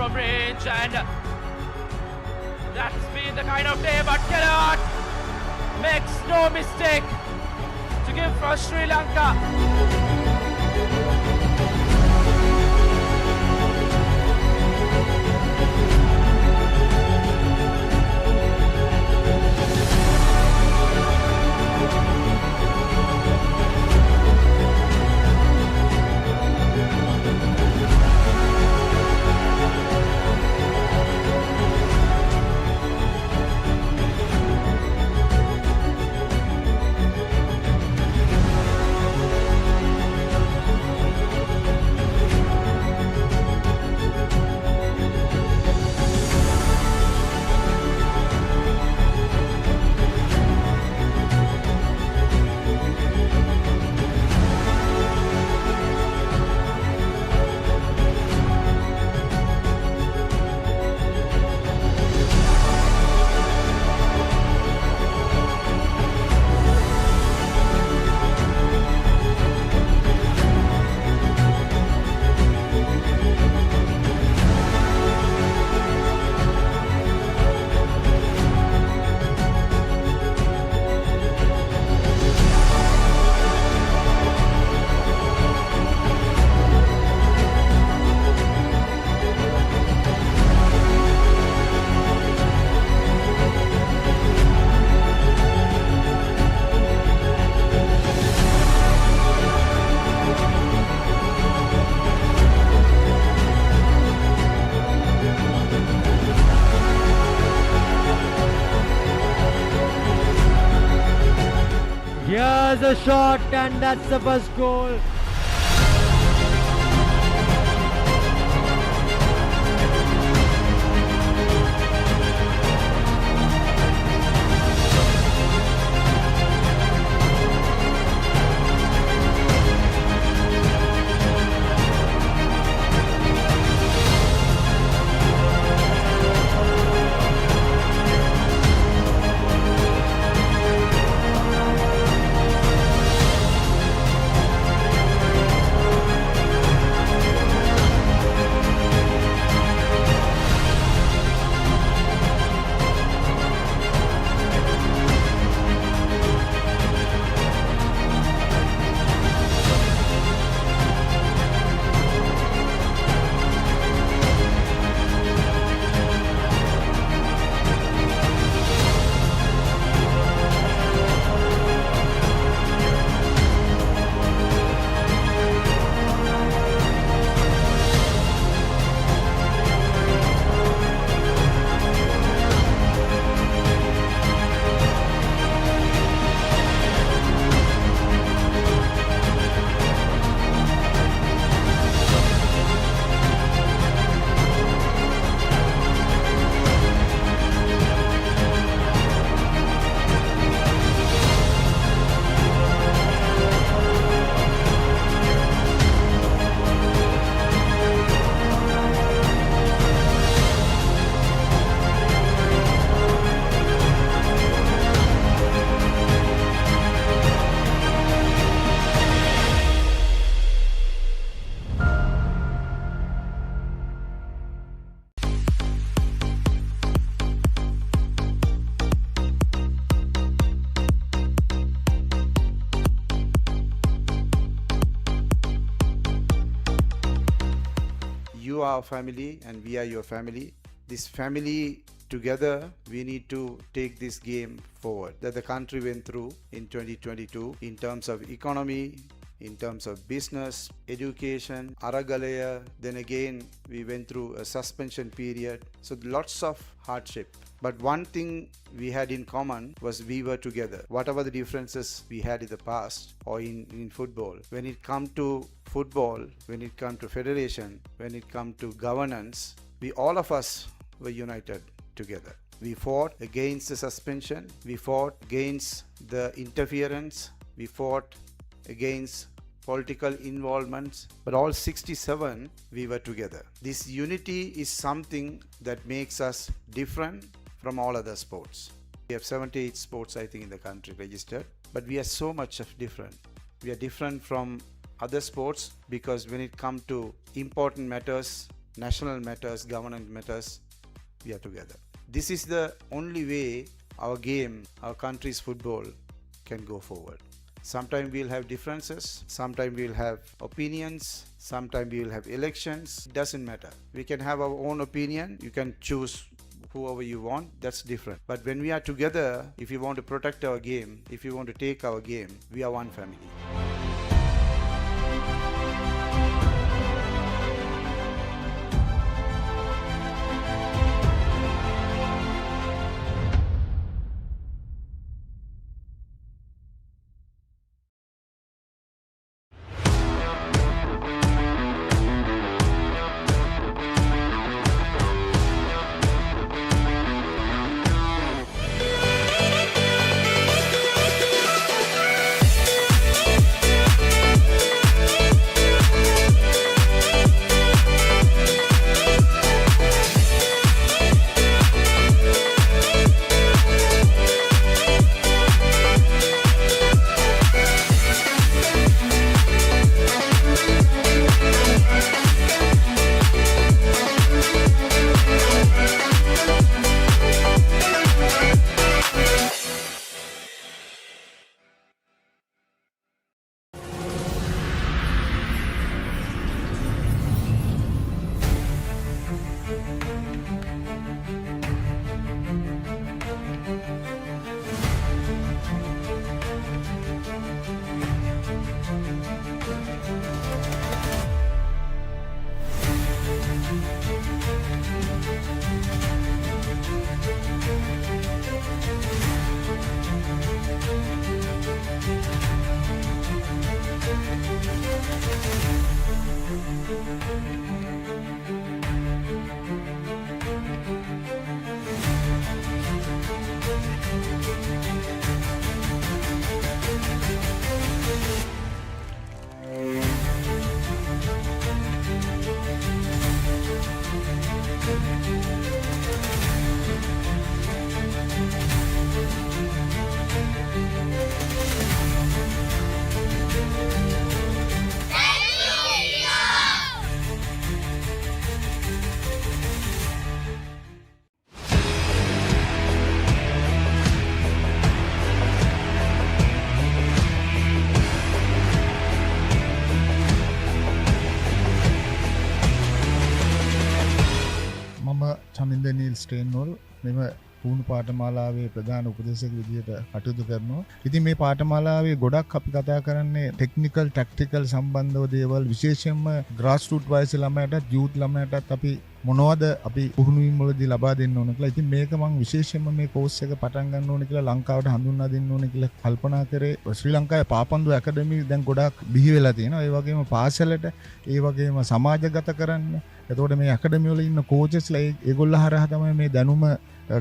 from range, and that's been the kind of day. But Kellogg makes no mistake to give for Sri Lanka. Here's a shot, and that's the first goal. You are our family and we are your family. This family together, we need to take this game forward that the country went through in 2022 in terms of economy, in terms of business, education, Aragalaya. Then again, we went through a suspension period. So lots of hardship. But one thing we had in common was we were together. Whatever the differences we had in the past or in football, when it come to football, when it come to federation, when it come to governance, we all of us were united together. We fought against the suspension. We fought against the interference. We fought against political involvements, but all 67 we were together. This unity is something that makes us different from all other sports. We have 78 sports, I think, in the country registered, but we are so much of different. We are different from other sports because when it comes to important matters, national matters, government matters, we are together. This is the only way our game, our country's football can go forward. Sometimes we'll have differences, sometimes we'll have opinions, sometimes we'll have elections. It doesn't matter. We can have our own opinion. You can choose whoever you want. That's different. But when we are together, if you want to protect our game, if you want to take our game, we are one family. Chaminda Neil ස්ටේන්වල් මෙම පුහුණු පාඨමාලාවේ ප්‍රධාන උපදේශක විදියට කටයුතු කරනවා. ඉතින් මේ පාඨමාලාවේ ගොඩක් අපි කතා කරන්නේ ටෙක්නිකල් ටැක්ටිකල් සම්බන්ධව දේවල්, විශේෂයෙන්ම ග්‍රාස් රූට් වයසේ ළමයටත් යූත් ළමයටත් අපි මොනවද අපි පුහුණුවීම් වලදී ලබා දෙන්න ඕන කියලා. ඉතින් මේක මම විශේෂයෙන්ම මේ කෝස් එක පටන් ගන්න ඕනේ කියලා ලංකාවට හඳුන්වා දෙන්න ඕනේ කියලා කල්පනා කරේ. ශ්‍රී ලංකාවේ පාපන්දු ඇකඩමි දැන් ගොඩක් බිහි වෙලා තියෙනවා. ඒ වගේම පාසලට, ඒ වගේම සමාජගත කරන්න. එතකොට මේ ඇකඩමි වල ඉන්න කෝචස්ලා ඒගොල්ලෝ හරහා තමයි මේ දැනුම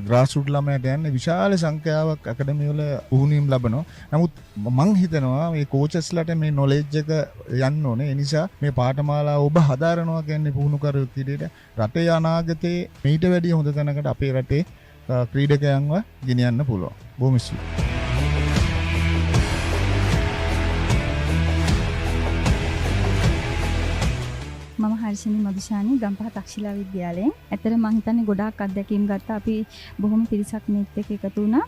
ග්‍රාස් රූට් ළමයට යන්නේ. විශාල සංඛ්‍යාවක් ඇකඩමි වල පුහුණුවීම් ලබනවා. නමුත් මං හිතනවා මේ කෝචස්ලාට මේ නොලෙජ් එක යන්න ඕනේ. ඒ නිසා මේ පාඨමාලාව ඔබ හදාරනවා කියන්නේ පුහුණුකරුවෙක් විදිහට රටේ අනාගතේ මීට වැඩිය හොඳ තැනකට අපේ රටේ ක්‍රීඩකයන්ව ගෙනියන්න පුළුවන්. බොහොම ස්තුතියි. මම හර්ෂිනී මදුෂානි ගම්පහ තක්ෂිලා විද්‍යාලයෙන්. ඇත්තට මම හිතන්නේ ගොඩාක් අත්දැකීම් ගත්තා. අපි බොහොම පිරිසක් මේත් එක්ක එකතු වුණා.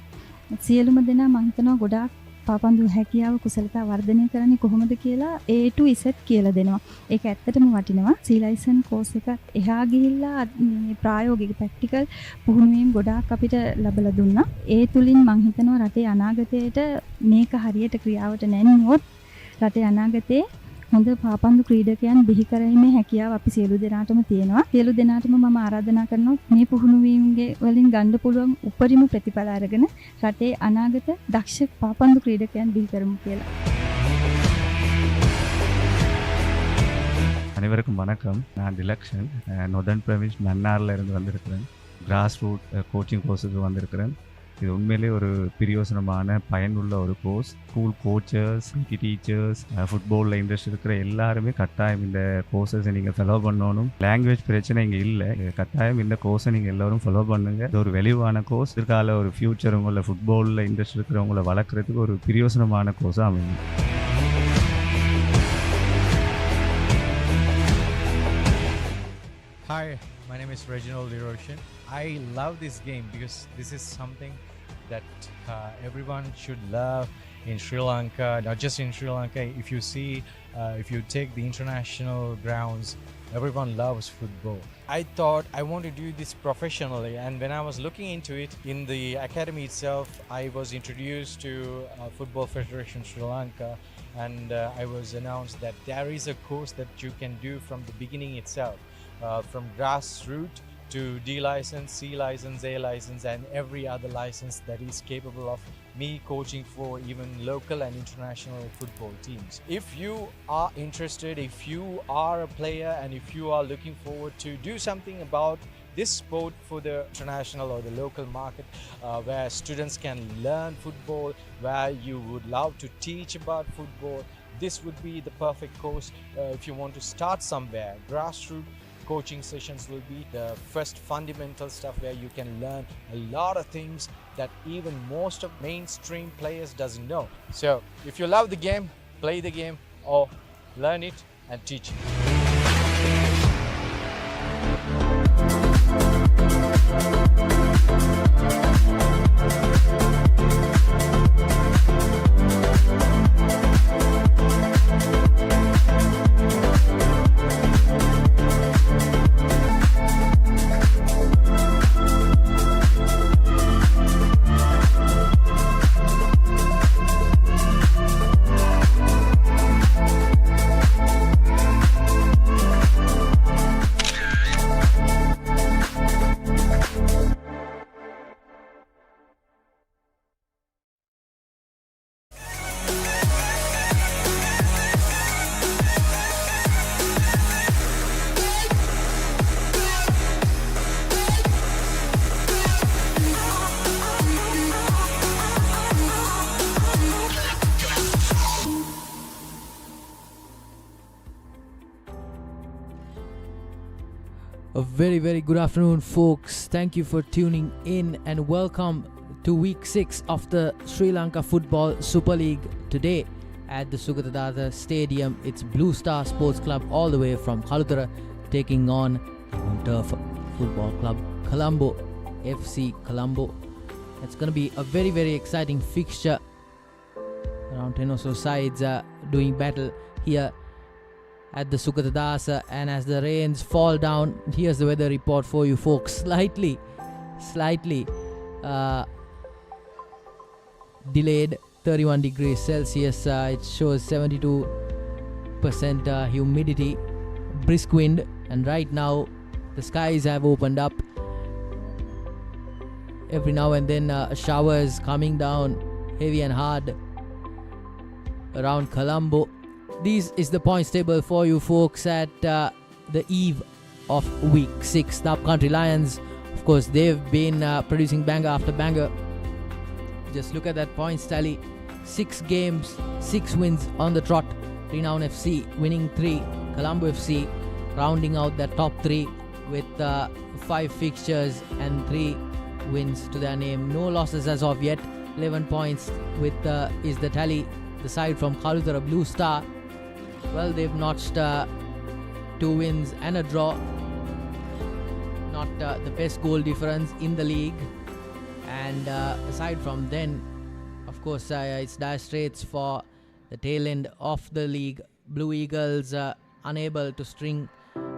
සියලුම දෙනා මම හිතනවා ගොඩාක් පාපන්දු හැකියාව කුසලතා වර්ධනය කරන්නේ කොහොමද කියලා A to Z කියලා දෙනවා. ඒක ඇත්තටම වටිනවා. සීලයිසන් කෝස් එක එහා ගිහිල්ලා මේ ප්‍රායෝගික ප්‍රැක්ටිකල් පුහුණුවීම් ගොඩාක් අපිට ලැබලා දුන්නා. ඒ තුලින් මම හිතනවා රටේ අනාගතයට මේක හරියට ක්‍රියාවට නැන්නුවොත් රටේ අනාගතේ හොඳ පාපන්දු ක්‍රීඩකයන් බිහි කරගීමේ හැකියාව අපි සියලු දෙනාටම තියෙනවා. සියලු දෙනාටම මම ආරාධනා කරනවා මේ පුහුණුවීම්ගේ වලින් ගන්න පුළුවන් උපරිම ප්‍රතිඵල අරගෙන රටේ අනාගත දක්ෂ පාපන්දු ක්‍රීඩකයන් බිහි කරමු කියලා. அனைவருக்கும் வணக்கம். நான் டிலக்ஷன் நொதர்ன் பிரவின்ஸ் மன்னார்ல இருந்து வந்திருக்கிறேன். கிராஸ் ரூட் கோச்சிங் கோர்ஸுக்கு வந்திருக்கிறேன். இது உண்மையிலே ஒரு பிரயோசனமான பயனுள்ள ஒரு course. School coachers, PT teachers, ஃபுட்பாலில் இன்ட்ரெஸ்ட் இருக்கிற எல்லாருமே கட்டாயம் இந்த கோர்ஸஸை நீங்கள் ஃபாலோ பண்ணணும். லாங்குவேஜ் பிரச்சனை இங்கே இல்லை. கட்டாயம் இந்த கோர்ஸை நீங்கள் எல்லோரும் ஃபாலோ பண்ணுங்கள். இது ஒரு வெளிவான கோர்ஸ். இதற்கால ஒரு ஃபியூச்சர் உங்களை ஃபுட்பாலில் இன்ட்ரெஸ்ட் இருக்கிறவங்களை வளர்க்குறதுக்கு ஒரு பிரயோசனமான கோர்ஸாக அமையும். Hi, my name is Reginald Eroshin. I love this game because this is something that everyone should love in Sri Lanka, not just in Sri Lanka. If you see, if you take the international grounds, everyone loves football. I thought I want to do this professionally, and when I was looking into it in the academy itself, I was introduced to Football Federation Sri Lanka, and I was announced that there is a course that you can do from the beginning itself, from grassroots to D license, C license, A license, and every other license that is capable of me coaching for even local and international football teams. If you are interested, if you are a player, and if you are looking forward to do something about this sport for the international or the local market, where students can learn football, where you would love to teach about football, this would be the perfect course. If you want to start somewhere, grassroots coaching sessions will be the first fundamental stuff where you can learn a lot of things that even most of mainstream players doesn't know. So if you love the game, play the game, or learn it and teach it. A very good afternoon, folks. Thank you for tuning in and welcome to week 6 of the Sri Lanka Football Super League. Today at the Sugatadasa Stadium, it's Blue Star Sports Club all the way from Kalutara taking on Turf Football Club Colombo, FC Colombo. It's going to be a very exciting fixture. Around 10 or so sides doing battle here at the Sugatadasa, and as the rains fall down, here's the weather report for you folks. Slightly delayed, 31 degrees Celsius. It shows 72% humidity, brisk wind, and right now the skies have opened up. Every now and then showers coming down heavy and hard around Colombo. This is the points table for you folks at the eve of week 6. The Upcountry Lions, of course, they've been producing banger after banger. Just look at that points tally. 6 games, 6 wins on the trot. Renown FC winning 3. Colombo FC rounding out their top 3 with 5 fixtures and 3 wins to their name. No losses as of yet. 11 points with is the tally. The side from Kalutara, Blue Star, well, they've notched 2 wins and a draw. Not the best goal difference in the league. And aside from then, of course, it's dire straits for the tail end of the league. Blue Eagles unable to string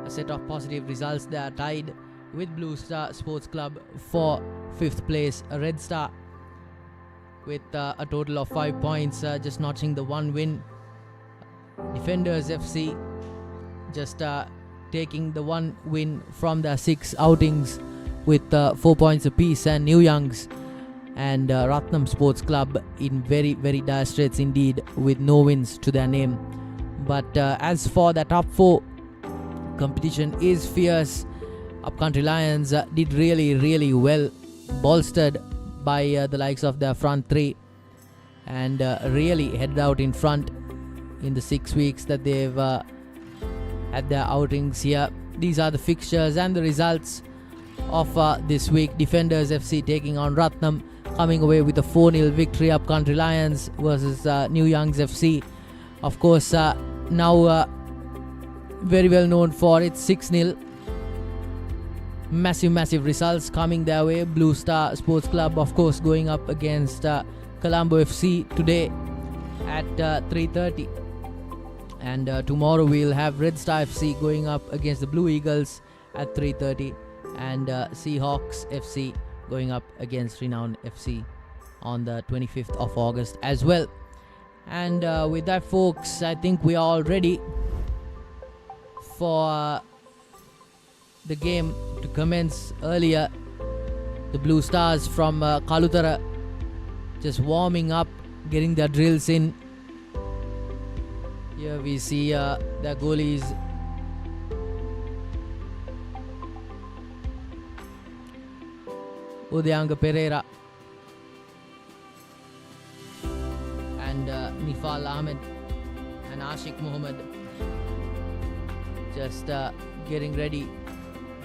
a set of positive results. They are tied with Blue Star Sports Club for 5th place. A Red Star with a total of 5 points, just notching the 1 win. Defenders FC just taking the 1 win from their 6 outings with 4 points apiece, and New Youngs and Ratnam Sports Club in very dire straits indeed with no wins to their name. But as for the top 4, competition is fierce. Upcountry Lions did really well, bolstered by the likes of their front 3, and really headed out in front in the 6 weeks that they've had their outings here. These are the fixtures and the results of this week. Defenders FC taking on Ratnam, coming away with a 4-0 victory. Upcountry Lions versus New Youngs FC. Of course, now very well known for its 6-0 massive results coming their way. Blue Star Sports Club, of course, going up against Colombo FC today at 3:30. And tomorrow we'll have Red Star FC going up against the Blue Eagles at 3:30. And Seahawks FC going up against Renown FC on the 25th of August as well. And with that, folks, I think we are all ready for the game to commence earlier. The Blue Stars from Kalutara just warming up, getting their drills in. Here we see their goalies Udyanga Pereira and Nifal Ahmed and Ashik Mohammed just getting ready,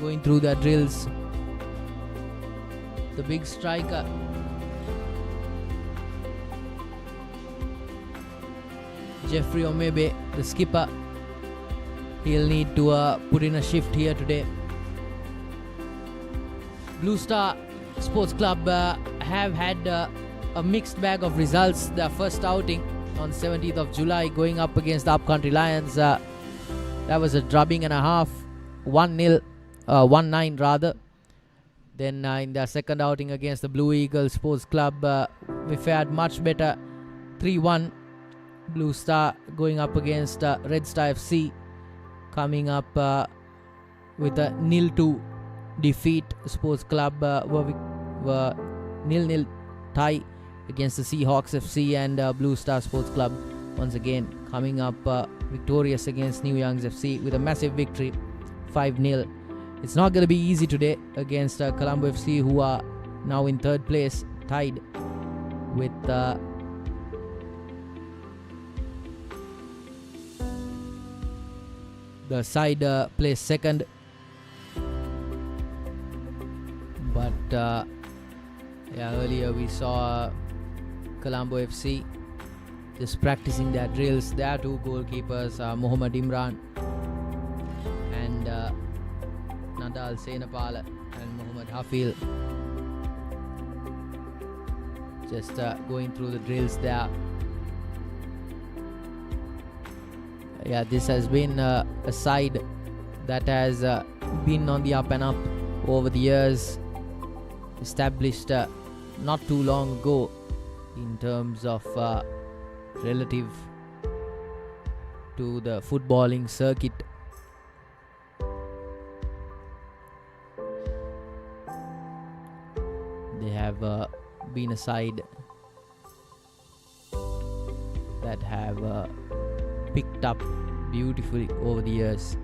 going through their drills. The big striker Jeffrey Omebe, the skipper, he'll need to put in a shift here today. Blue Star Sports Club have had a mixed bag of results. Their first outing on 17th of July going up against the Upcountry Lions. That was a drubbing and a half, 1-9 rather. Then in their second outing against the Blue Eagles Sports Club, we fared much better, 3-1. Blue Star going up against Red Star FC, coming up with a 0-2 defeat. Sports Club were 0-0 tie against the Seahawks FC, and Blue Star Sports Club once again coming up victorious against New Youngs FC with a massive victory, 5-0. It's not going to be easy today against Colombo FC, who are now in third place, tied with the side placed second. But earlier we saw Colombo FC just practicing their drills. There are two goalkeepers, Muhammad Imran and Nadal Senapala and Muhammad Hafil, just going through the drills there. Yeah, this has been a side that has been on the up and up over the years, established not too long ago in terms of relative to the footballing circuit. They have been a side that have picked up beautifully over the years.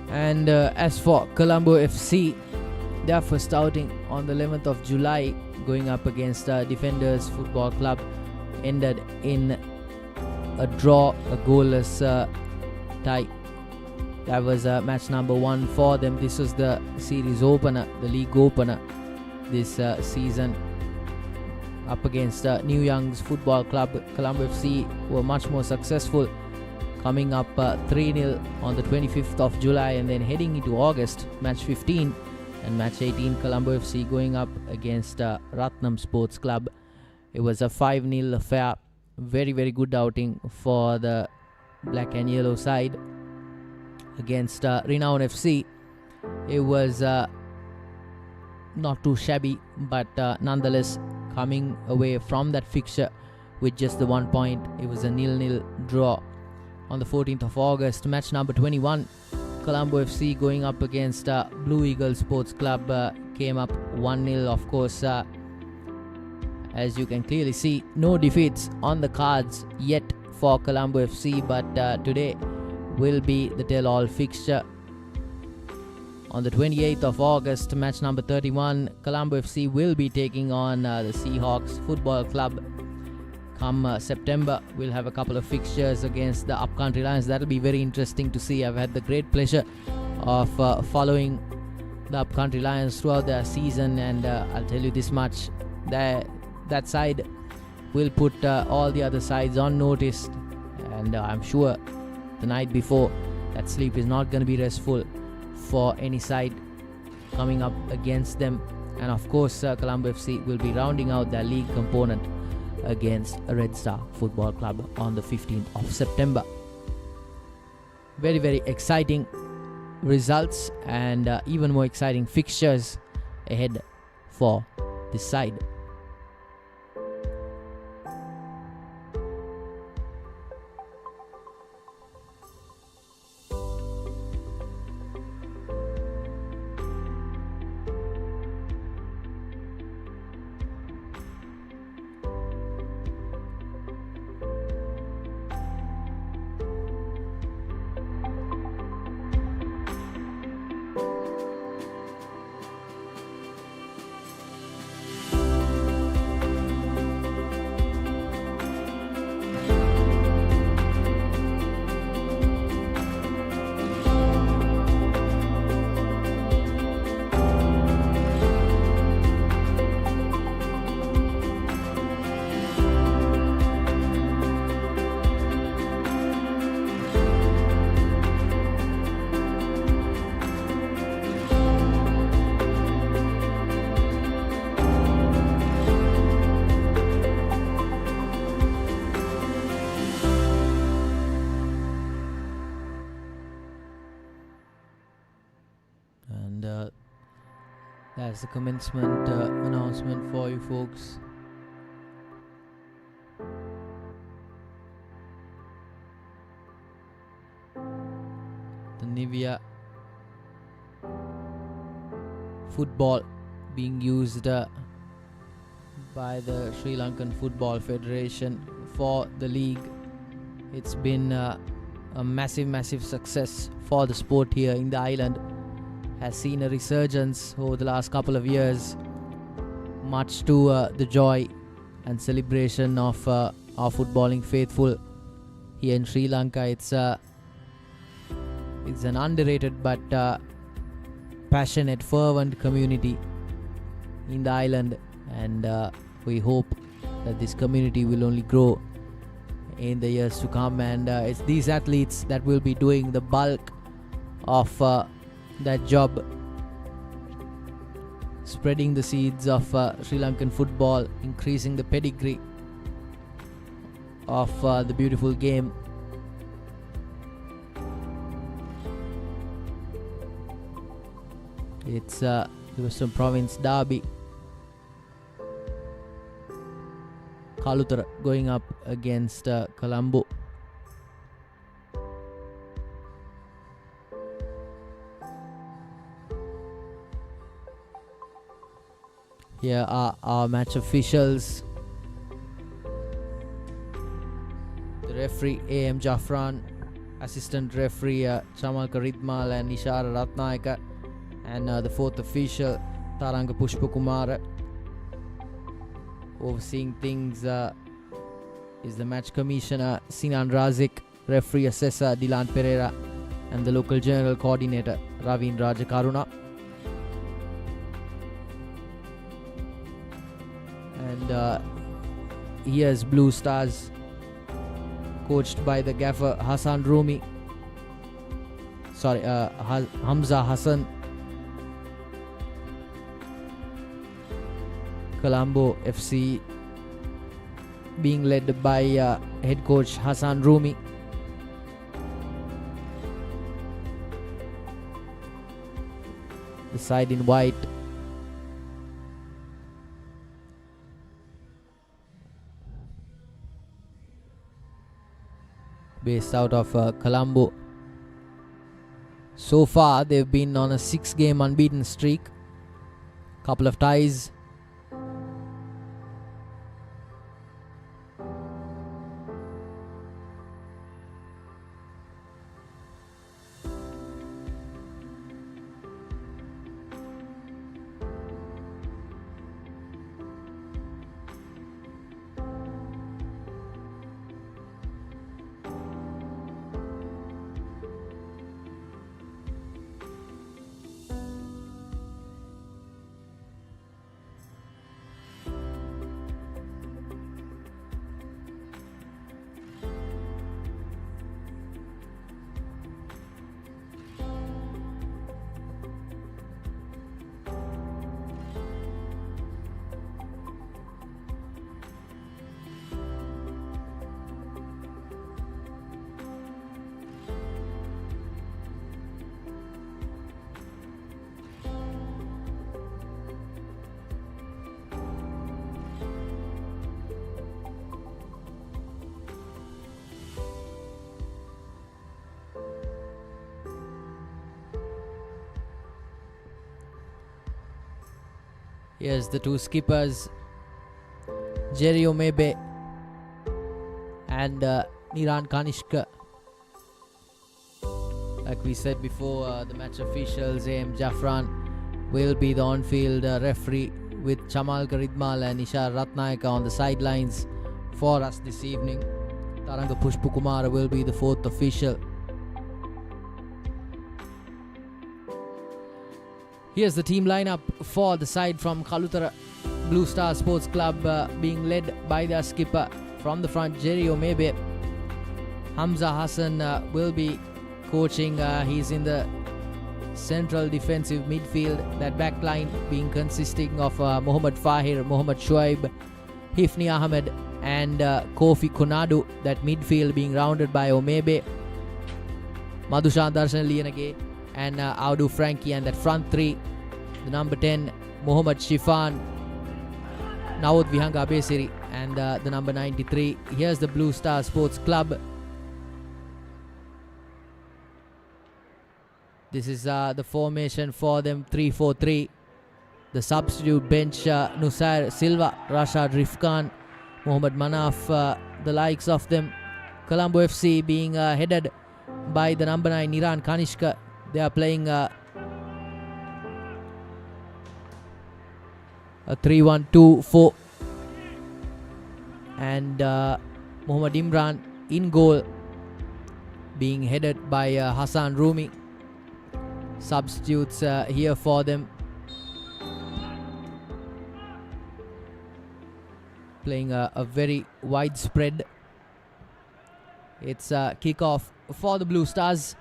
And as for Colombo FC, their first outing on the 11th of July going up against Defenders Football Club ended in a draw, a goalless tie. That was match number 1 for them. This was the series opener, the league opener this season, up against New Youngs Football Club. Colombo FC were much more successful, coming up 3-0 on the 25th of July, and then heading into August, match 15 and match 18, Colombo FC going up against Ratnam Sports Club. It was a 5-0 affair. Very, very good outing for the black and yellow side against Renown FC. It was not too shabby, but nonetheless coming away from that fixture with just the 1 point. It was a 0-0 draw. On the 14th of August, match number 21, Colombo FC going up against Blue Eagles Sports Club, came up 1-0. Of course, as you can clearly see, no defeats on the cards yet for Colombo FC, but today will be the tell-all fixture. On the 28th of August, match number 31, Colombo FC will be taking on the Seahawks Football Club. Come September, we'll have a couple of fixtures against the Upcountry Lions. That'll be very interesting to see. I've had the great pleasure of following the Upcountry Lions throughout their season, and I'll tell you this much, that side will put all the other sides on notice, and I'm sure the night before, that sleep is not going to be restful for any side coming up against them. And of course, Colombo FC will be rounding out their league component against Red Star Football Club on the 15th of September. Very, very exciting results, and even more exciting fixtures ahead for this side. That's the commencement announcement for you folks. The Nivea football being used by the Sri Lankan Football Federation for the league. It's been a massive success for the sport here in the island. Has seen a resurgence over the last couple of years, much to the joy and celebration of our footballing faithful here in Sri Lanka. It's an underrated but passionate, fervent community in the island, and we hope that this community will only grow in the years to come, and it's these athletes that will be doing the bulk of that job, spreading the seeds of Sri Lankan football, increasing the pedigree of the beautiful game. It's the Western Province derby. Kalutara going up against Colombo. Here are our match officials. The referee A.M. Jaffran, assistant referee Chamalka Ridmal and Nishara Ratnayaka, and the fourth official Taranga Pushpakumara. Overseeing things is the match commissioner Sinan Razik, referee assessor Dilan Pereira, and the local general coordinator Ravin Rajakaruna. And here's Blue Stars, coached by the gaffer Hassan Rumi. Hamza Hassan. Colombo FC being led by head coach Hassan Rumi. The side in white. Based out of Colombo. So far, they've been on a 6-game unbeaten streak. Couple of ties. Here's the two skippers, Jerry Omebe and Niran Kanishka. Like we said before, the match officials, A.M. Jaffran, will be the on-field referee, with Chamal Karidmal and Ishar Ratnayaka on the sidelines for us this evening. Taranga Pushpukumara will be the fourth official. Here's the team lineup for the side from Kalutara Blue Star Sports Club, being led by their skipper from the front, Jerry Omebe. Hamza Hassan will be coaching. He's in the central defensive midfield. That back line being consisting of Mohammad Fahir, Mohammad Shoaib, Hifni Ahmed and Kofi Konadu. That midfield being rounded by Omebe, Madhushan Darshan Liyanage and Audu Frankie. And that front three, the number 10 Mohammad Shifan, Nawad Vihanga Abesiri and the number 93. Here's the Blue Star Sports Club. This is the formation for them, 3-4-3. The substitute bench, Nusair Silva, Rashad Rifkan, Mohammad Manaf, the likes of them. Colombo FC being headed by the number 9 Niran Kanishka. They are playing a 3-1-2-4. And Mohammad Imran in goal, being headed by Hassan Rumi. Substitutes here for them, playing a very widespread. It's a kickoff for the Blue Stars.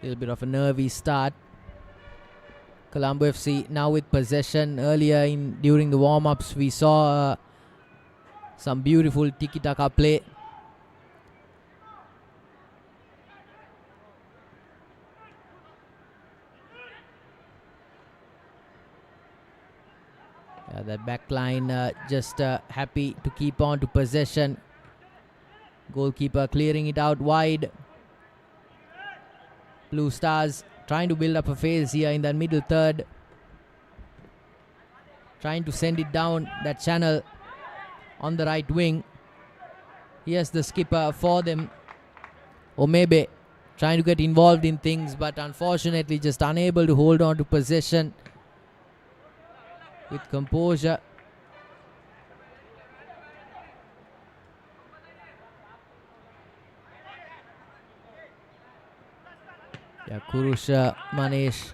A little bit of a nervy start. Colombo FC now with possession. Earlier during the warm-ups we saw some beautiful tiki-taka play. That back line just happy to keep on to possession. Goalkeeper clearing it out wide. Blue Stars trying to build up a phase here in the middle third, trying to send it down that channel on the right wing. Here's the skipper for them, Omebe, trying to get involved in things, but unfortunately just unable to hold on to possession with composure. Yeah, Kurusha Manesh,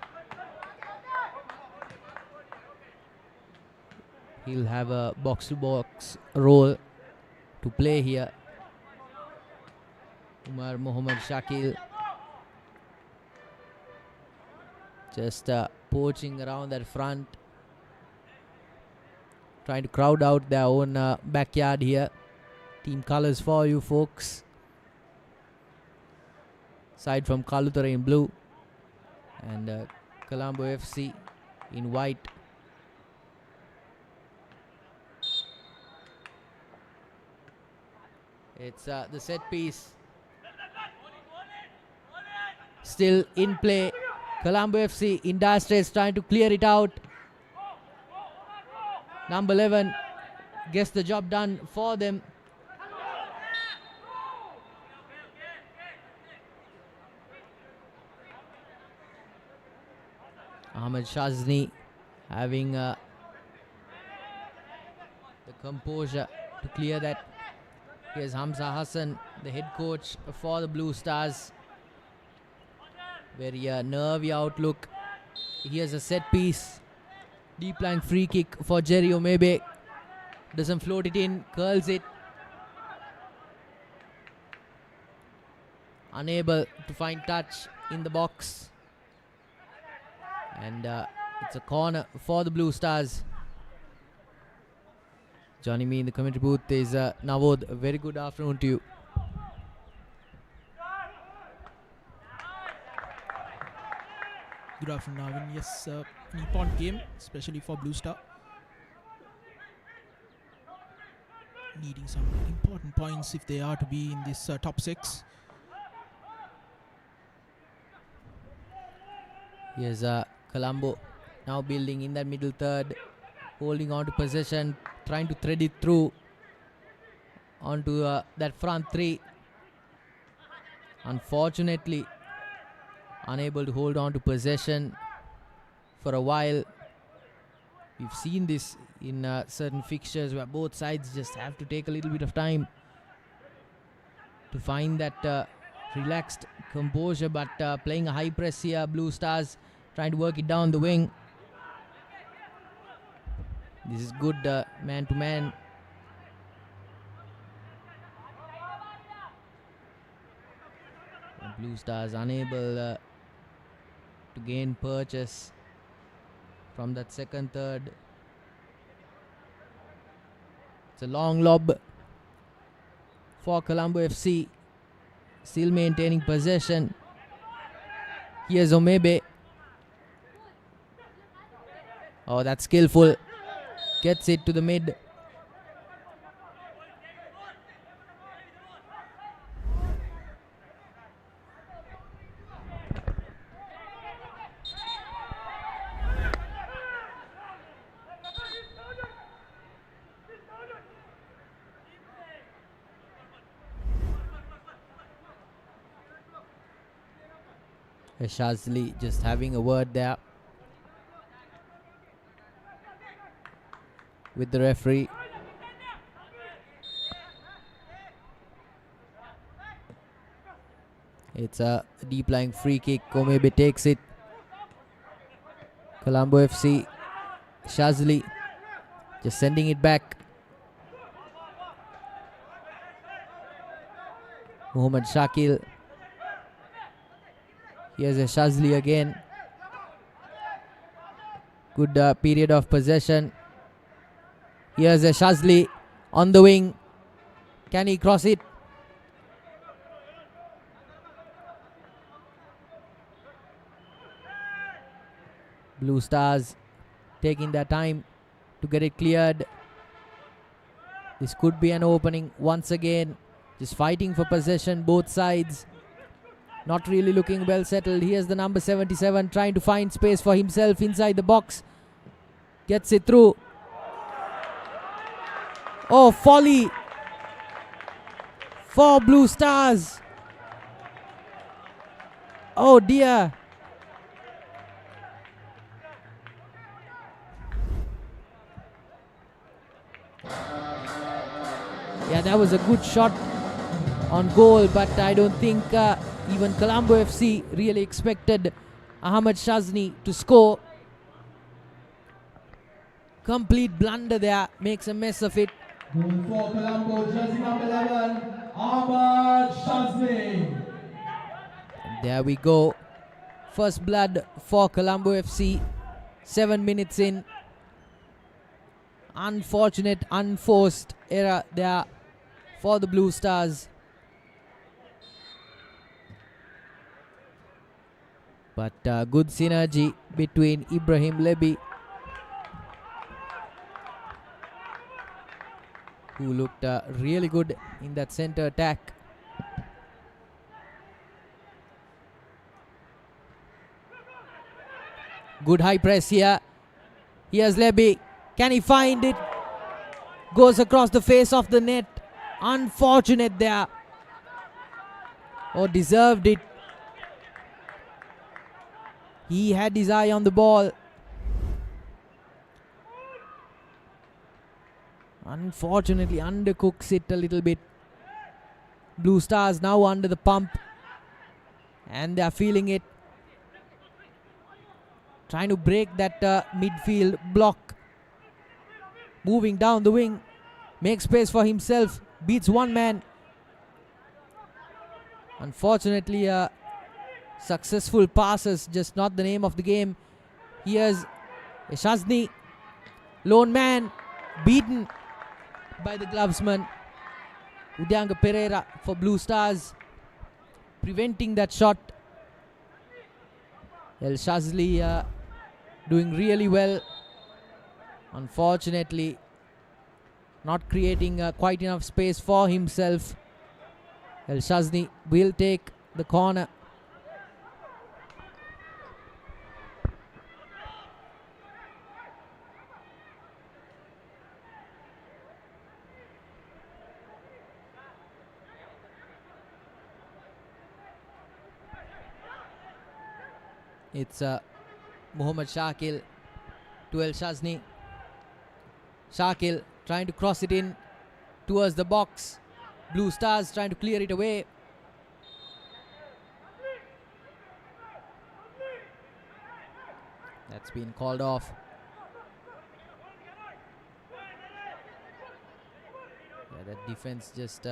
he'll have a box-to-box role to play here. Umar Mohammad Shakil just poaching around that front, trying to crowd out their own backyard here. Team colours for you folks. Side from Kalutara in blue and Colombo FC in white. It's the set piece still in play. Colombo FC in dire straits, trying to clear it out. Number 11 gets the job done for them. Ahmed Shazni having the composure to clear that. Here's Hamza Hassan, the head coach for the Blue Stars. Very nervy outlook. Here's a set piece. Deep line free kick for Jerry Omebe. Doesn't float it in, curls it. Unable to find touch in the box. And it's a corner for the Blue Stars. Joining me in the commentary booth is Navod. A very good afternoon to you. Good afternoon, Arvin. Yes, an important game, especially for Blue Star. Needing some important points if they are to be in this top 6. Here's Colombo now building in that middle third, holding on to possession, trying to thread it through onto that front three. Unfortunately, unable to hold on to possession for a while. We've seen this in certain fixtures where both sides just have to take a little bit of time to find that relaxed composure, but playing a high press here. Blue Stars trying to work it down the wing. This is good man to man. Blue Stars unable to gain purchase from that second third. It's a long lob for Colombo FC, still maintaining possession. Here's Omebe. Oh, that's skillful. Gets it to the mid. Shazli just having a word there with the referee. It's a deep lying free kick. Omebe takes it. Colombo FC. Shazli just sending it back. Muhammad Shakil. Here's a Shazli again. Good period of possession. Here's a Shazli on the wing. Can he cross it? Blue Stars taking their time to get it cleared. This could be an opening once again. Just fighting for possession, both sides. Not really looking well settled. Here's the number 77 trying to find space for himself inside the box. Gets it through. Oh, volley for Blue Stars. Oh dear. Yeah, that was a good shot on goal, but I don't think even Colombo FC really expected Ahmad Shazni to score. Complete blunder there, makes a mess of it. Goal for Colombo, jersey number 11, Ahmad Shazni. There we go. First blood for Colombo FC. 7 minutes in. Unfortunate, unforced error there for the Blue Stars. But good synergy between Ibrahim Lebi, who looked really good in that center attack. Good high press here. Here's Lebi. Can he find it? Goes across the face of the net. Unfortunate there. Oh, deserved it. He had his eye on the ball. Unfortunately, undercooks it a little bit. Blue Stars now under the pump. And they are feeling it. Trying to break that midfield block. Moving down the wing. Makes space for himself. Beats one man. Unfortunately, successful passes, just not the name of the game. Here's Shazni. Lone man. Beaten by the glovesman. Udyanga Pereira for Blue Stars. Preventing that shot. El Shazli doing really well. Unfortunately, not creating quite enough space for himself. El Shazni will take the corner. It's Muhammad Shakil to El Shazni. Shakil trying to cross it in towards the box. Blue Stars trying to clear it away. That's been called off. Yeah, that defense just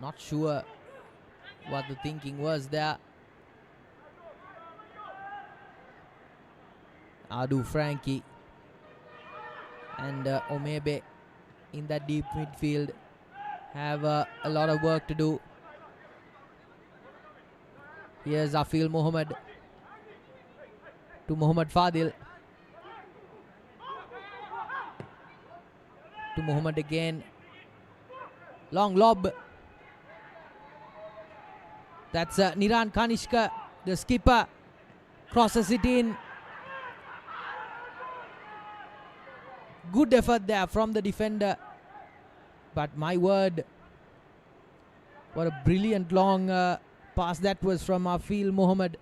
not sure what the thinking was there. Adu Frankie and Omebe in that deep midfield have a lot of work to do. Here's Afil Mohammed to Muhammad Fadil. To Muhammad again. Long lob. That's Niran Kanishka, the skipper, crosses it in. Good effort there from the defender. But my word, what a brilliant long pass that was from Afil Mohammed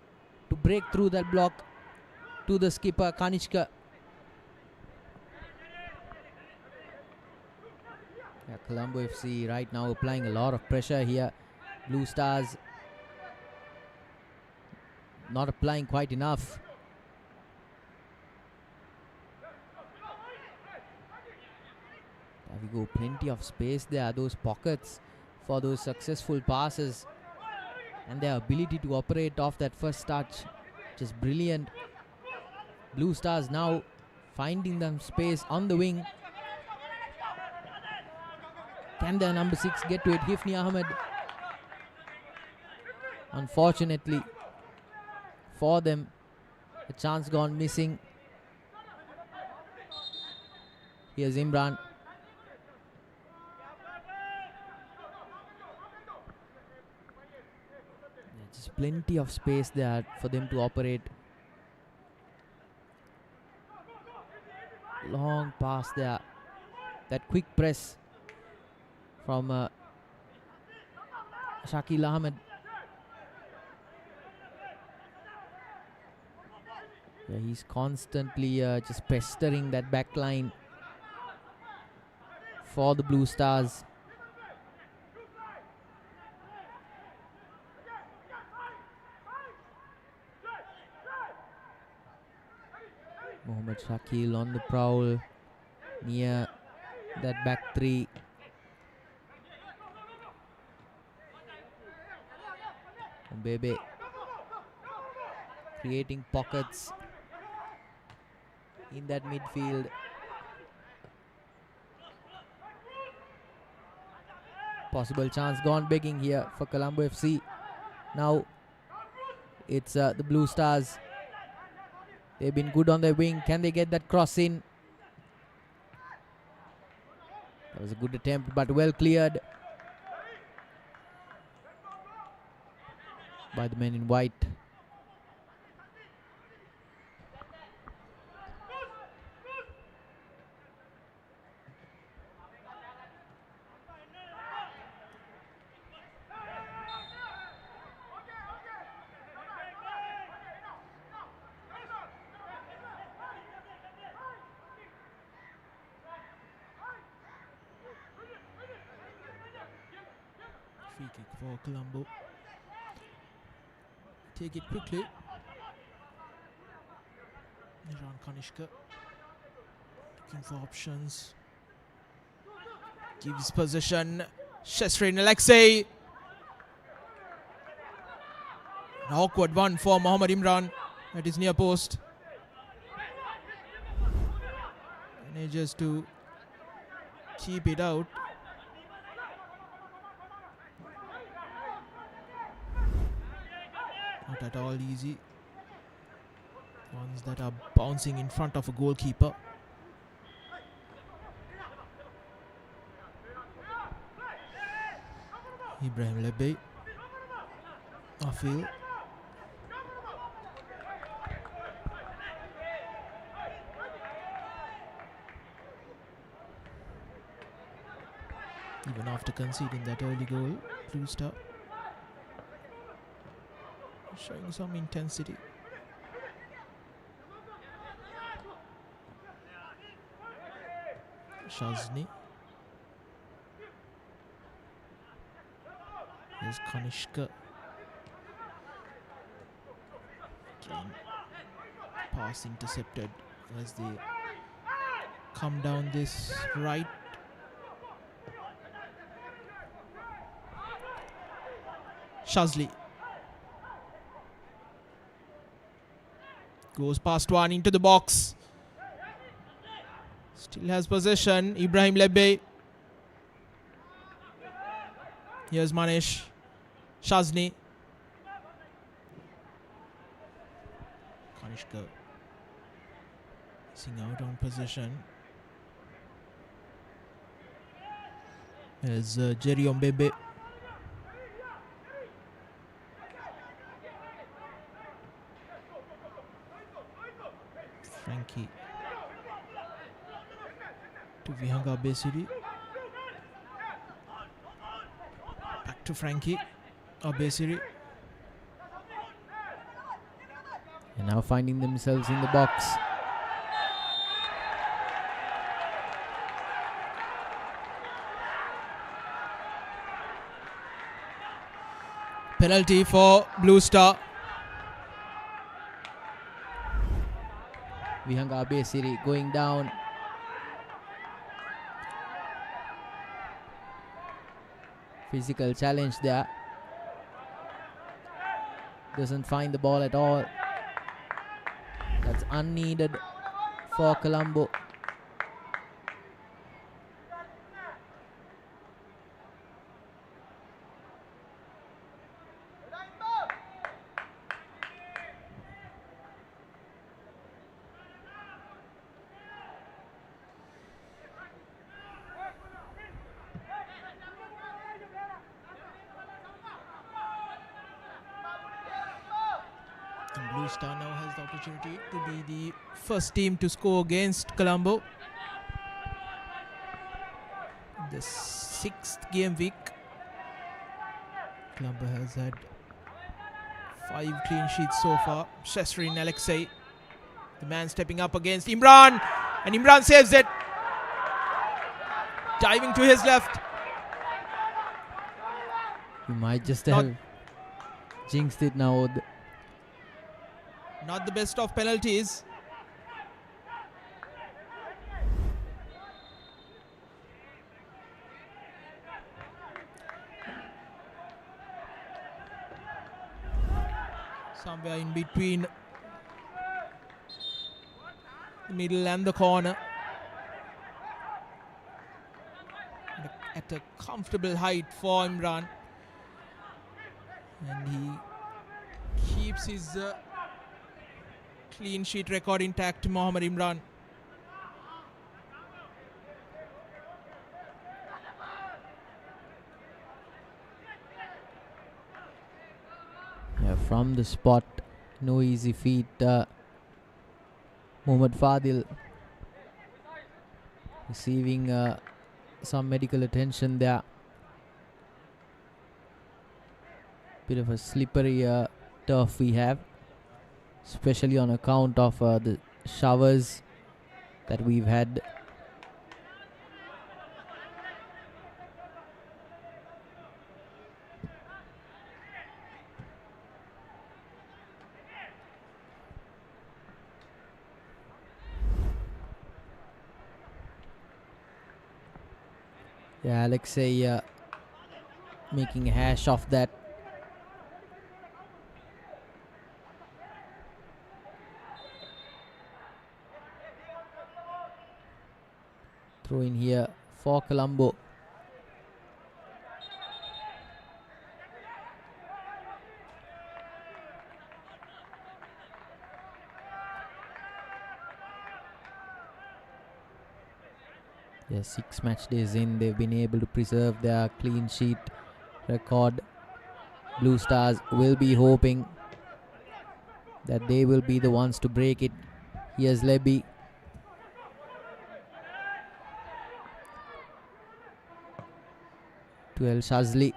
to break through that block to the skipper Kanishka. Yeah, Colombo FC right now applying a lot of pressure here. Blue Stars not applying quite enough. There we go, plenty of space there, those pockets for those successful passes, and their ability to operate off that first touch, just brilliant. Blue Stars now finding them space on the wing. Can their number 6 get to it? Hifni Ahmed. Unfortunately for them, a chance gone missing. Here's Imran. Just plenty of space there for them to operate. Long pass there. That quick press from Shakil Ahmed. Yeah, he's constantly just pestering that back line for the Blue Stars. Muhammad Shakil on the prowl near that back three. Mbebe creating pockets in that midfield. Possible chance gone begging here for Colombo FC. Now it's the Blue Stars. They've been good on their wing. Can they get that cross in? That was a good attempt, but well cleared by the men in white. Free kick for Colombo. Take it quickly. Niran Kanishka looking for options. Gives possession. Shesrin Alexei. An awkward one for Mohammad Imran at his near post. Manages to keep it out. Not at all easy. Ones that are bouncing in front of a goalkeeper. Ibrahim Lebe. Afil. Even after conceding that early goal, Blue Star showing some intensity. Shazni. Here's Kanishka. Again, pass intercepted as they come down this right. Shazli goes past one into the box. Still has possession. Ibrahim Lebbe. Here's Manish. Shazni. Kanishka missing out on possession. There's Jerry Ombebe. Frankie to Vihanga Abesiri. Back to Frankie Abesiri. And now finding themselves in the box. Penalty for Blue Star. Vihanga Abesiri going down. Physical challenge there. Doesn't find the ball at all. That's unneeded for Colombo. And Blue Star now has the opportunity to be the first team to score against Colombo. In the 6th game week, Colombo has had 5 clean sheets so far. Shesrin Alexei, the man stepping up against Imran, and Imran saves it. Diving to his left. He might just have jinxed it now. Not the best of penalties. Somewhere in between the middle and the corner. At a comfortable height for Imran. And he keeps his clean sheet record intact, Mohammad Imran. Yeah, from the spot, no easy feat. Mohammad Fadil receiving some medical attention there. Bit of a slippery turf we have, especially on account of the showers that we've had. Yeah, Alexei making a hash of that. Throw in here for Colombo. Yeah, 6 match days in, they've been able to preserve their clean sheet record. Blue Stars will be hoping that they will be the ones to break it. Here's Lebby. To El Shazli.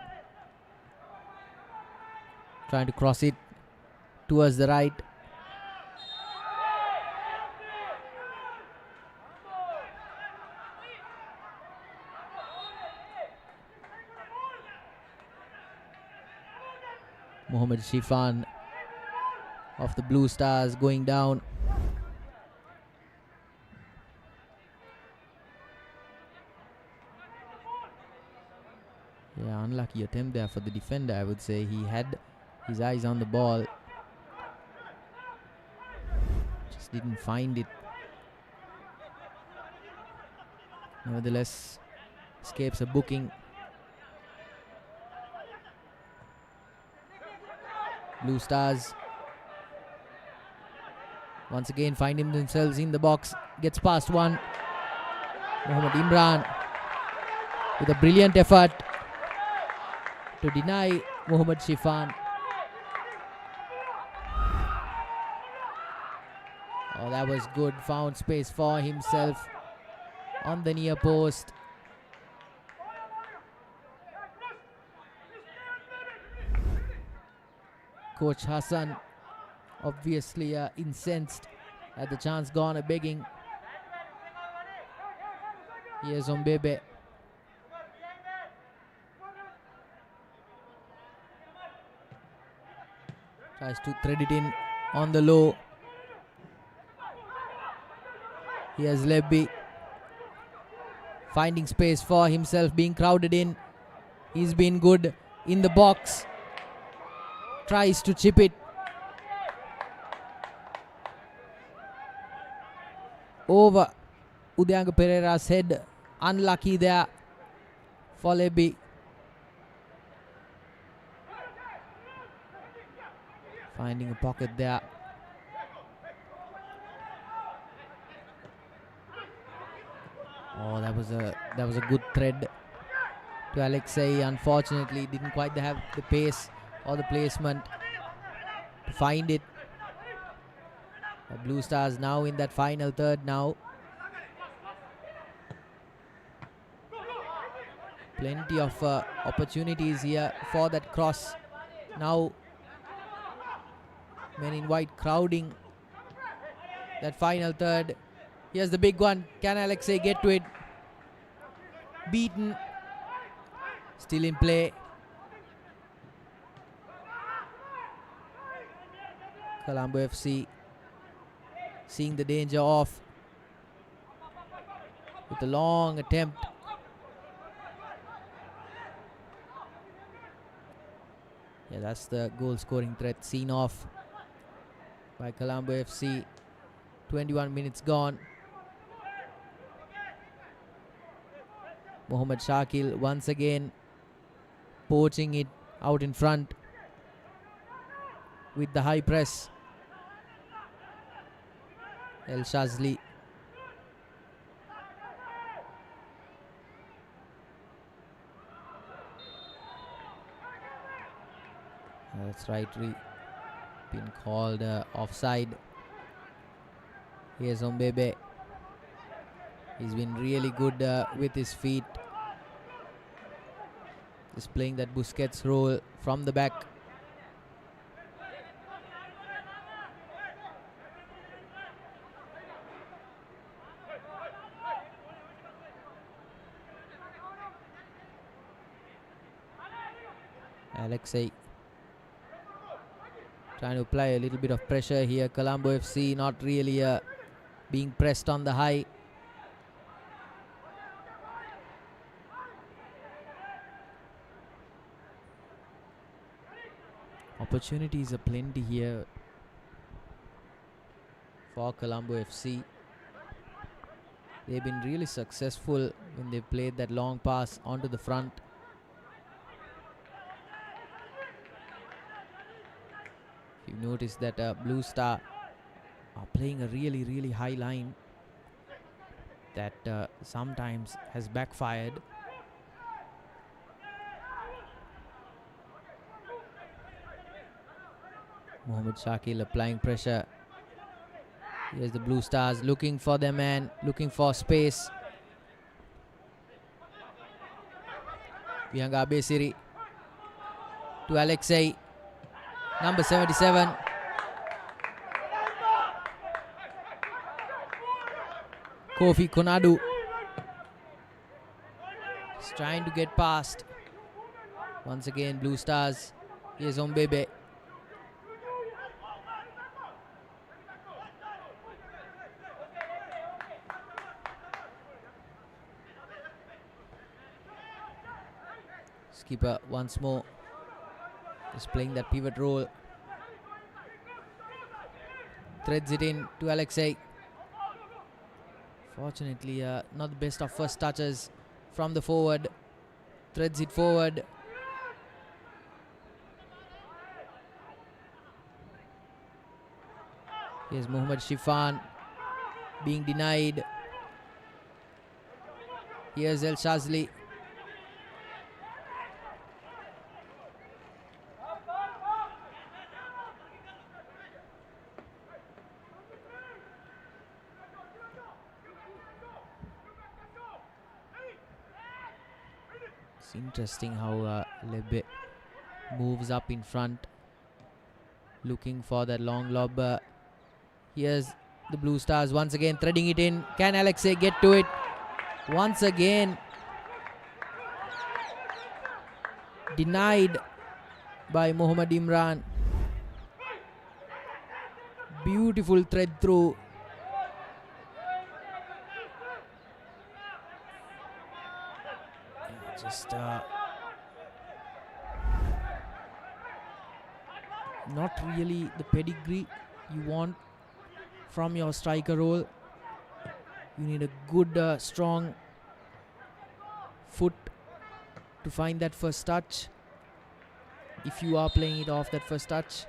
Trying to cross it. towards the right. Mohammad Shifan of the Blue Stars going down. Yeah, unlucky attempt there for the defender, I would say. He had his eyes on the ball. Just didn't find it. Nevertheless, escapes a booking. Blue Stars once again finding themselves in the box. Gets past one. Mohammad Imran with a brilliant effort to deny Mohammad Shifan. Oh, that was good. Found space for himself on the near post. Coach Hassan obviously incensed at the chance gone begging. Here's Ombebe. Tries to thread it in on the low. Here's Lebby. Finding space for himself, being crowded in. He's been good in the box. Tries to chip it. Over Udayanga Pereira's head. Unlucky there for Lebby. Finding a pocket there. Oh, that was a good thread to Alexei. Unfortunately, didn't quite have the pace or the placement to find it. The Blue Stars now in that final third now. Plenty of opportunities here for that cross. Now men in white crowding that final third. Here's the big one. Can Alexei get to it? Beaten. Still in play. Colombo FC seeing the danger off with a long attempt. Yeah, that's the goal scoring threat seen off by Colombo FC. 21 minutes gone. Mohammad Shakil once again poaching it out in front with the high press. El Shazli. That's right, been called offside. Here's Ombebe. He's been really good with his feet. Just playing that Busquets role from the back. Alexei trying to apply a little bit of pressure here. Colombo FC not really being pressed on the high. Opportunities are plenty here for Colombo FC. They've been really successful when they played that long pass onto the front. You notice that Blue Star are playing a really high line that sometimes has backfired. Mohammad Shakil applying pressure. Here's the Blue Stars looking for their man, looking for space. Vihanga Besiri to Alexei. Number 77 Kofi Konadu is trying to get past. Once again, Blue Stars. Here's Ombebe. Skipper once more is playing that pivot role. Threads it in to Alexei. Fortunately, not the best of first touches from the forward. Threads it forward. Here's Mohammad Shifan being denied. Here's El Shazli. It's interesting how Lebe moves up in front, looking for that long lob. Here's the Blue Stars once again threading it in. Can Alexei get to it? Once again denied by Mohammad Imran. Beautiful thread through. Just not really the pedigree you want from your striker role. You need a good, strong foot to find that first touch if you are playing it off that first touch.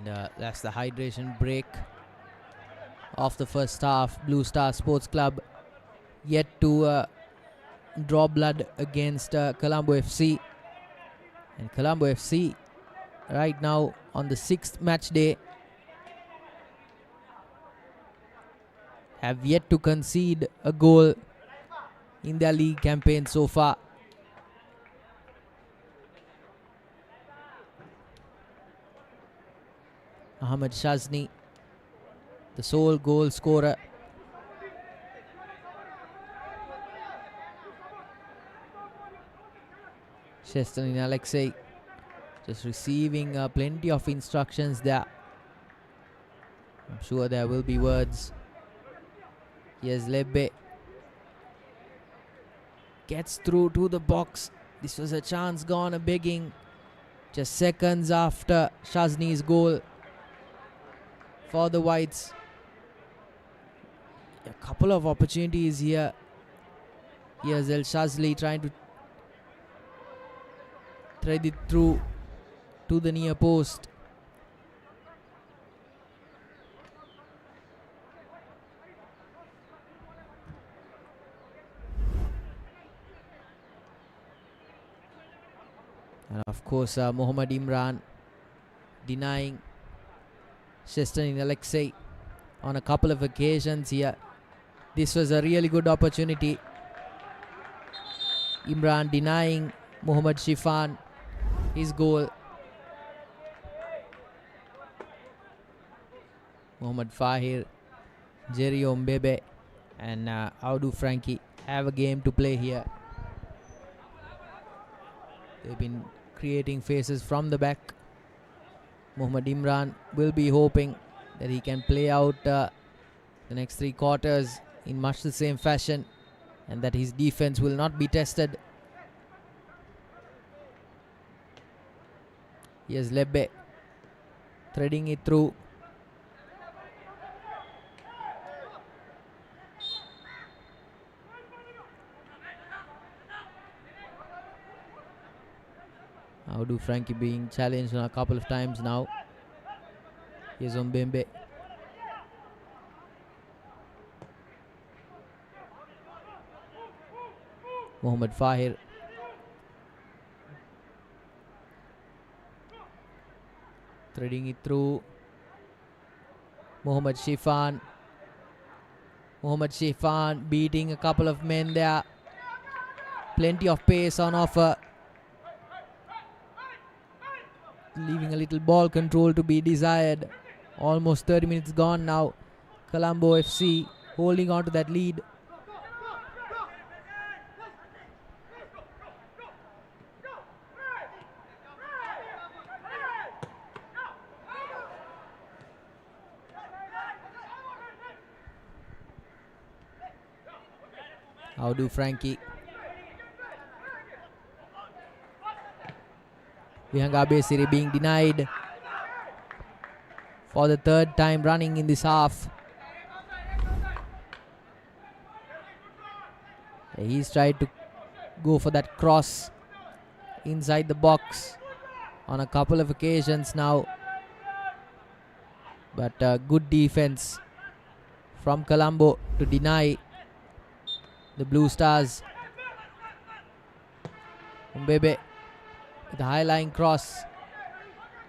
And that's the hydration break of the first half. Blue Star Sports Club yet to draw blood against Colombo FC. And Colombo FC right now on the 6th match day have yet to concede a goal in their league campaign so far. Ahmed Shazni, the sole goal scorer. Shestanin Alexei just receiving plenty of instructions there. I'm sure there will be words. Here's Lebbe. Gets through to the box. This was a chance gone a begging. Just seconds after Shazni's goal for the Whites. A couple of opportunities here. Here's El Shazli trying to thread it through to the near post. And of course, Mohammad Imran denying Shestanin Alexei on a couple of occasions here. This was a really good opportunity. Imran denying Mohammad Shifan his goal. Mohammad Fahir, Jerry Ombebe and Audu Frankie have a game to play here. They've been creating faces from the back. Mohammad Imran will be hoping that he can play out the next 3 quarters in much the same fashion and that his defense will not be tested. Here's Lebbe threading it through. Audu Frankie being challenged on a couple of times now. Here's Ombembe. Mohammad Fahir. Threading it through. Mohammad Shifan. Mohammad Shifan beating a couple of men there. Plenty of pace on offer. Leaving a little ball control to be desired. Almost 30 minutes gone now. Colombo FC holding on to that lead. How do Frankie? Vihangabe Siri being denied for the third time running in this half. He's tried to go for that cross inside the box on a couple of occasions now. But good defense from Colombo to deny the Blue Stars. Mbebe with a high-lying cross.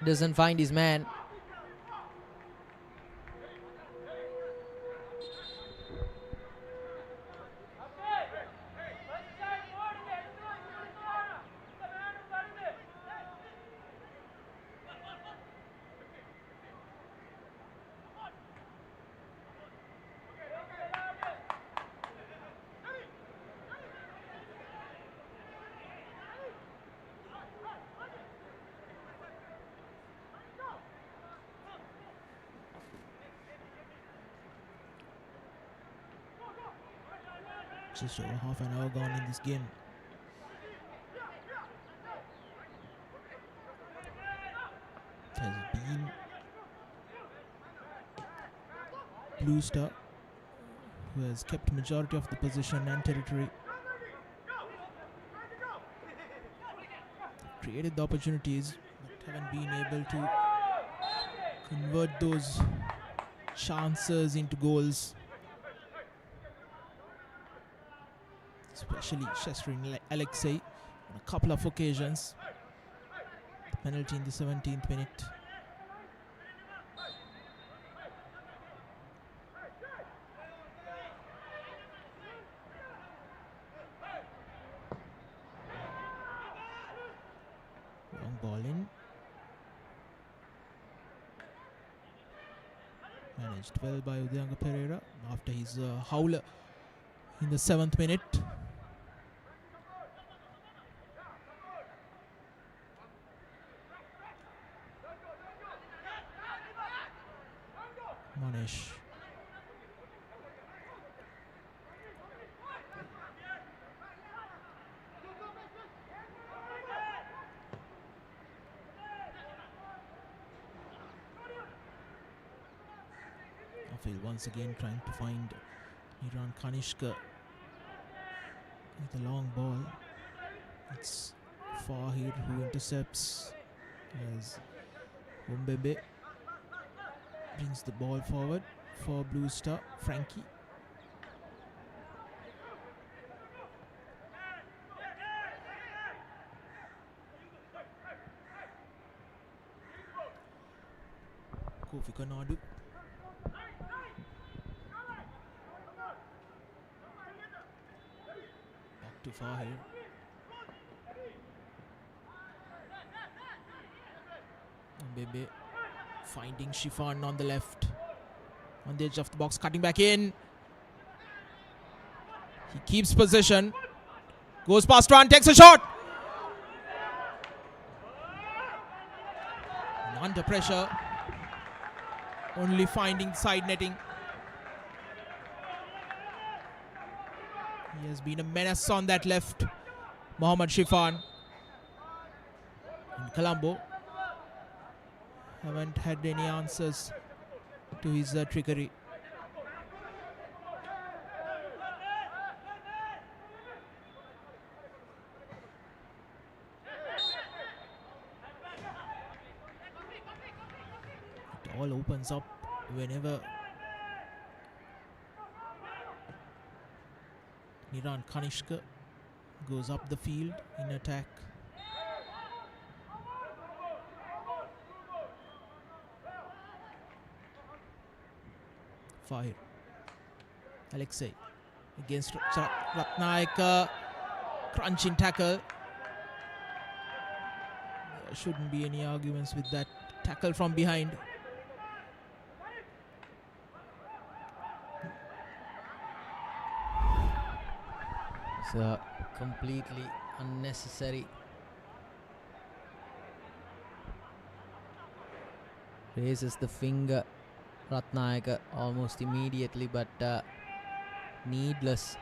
Doesn't find his man. Just over half an hour gone in this game. It has been Blue Star who has kept majority of the possession and territory. Created the opportunities but haven't been able to convert those chances into goals. Especially Shestrin Alexei on a couple of occasions. Penalty in the 17th minute. Long ball in. Managed well by Udayanga Pereira after his howler in the 7th minute. Monesh. Afil once again trying to find Niran Kanishka with a long ball. It's Fahir who intercepts as Umbebe brings the ball forward for Blue Star. Frankie. Kofi Kanadu. Back to Fahir. Bebe finding Shifan on the left. On the edge of the box, cutting back in. He keeps possession. Goes past one, takes a shot. And under pressure. Only finding side netting. He has been a menace on that left. Mohammad Shifan. And Colombo haven't had any answers to his trickery. It all opens up whenever Niran Kanishka goes up the field in attack. Fahir. Alexei against Ratnayaka. Crunching tackle. There shouldn't be any arguments with that tackle from behind. It's completely unnecessary. Raises the finger, Ratnayaka, almost immediately, but needless.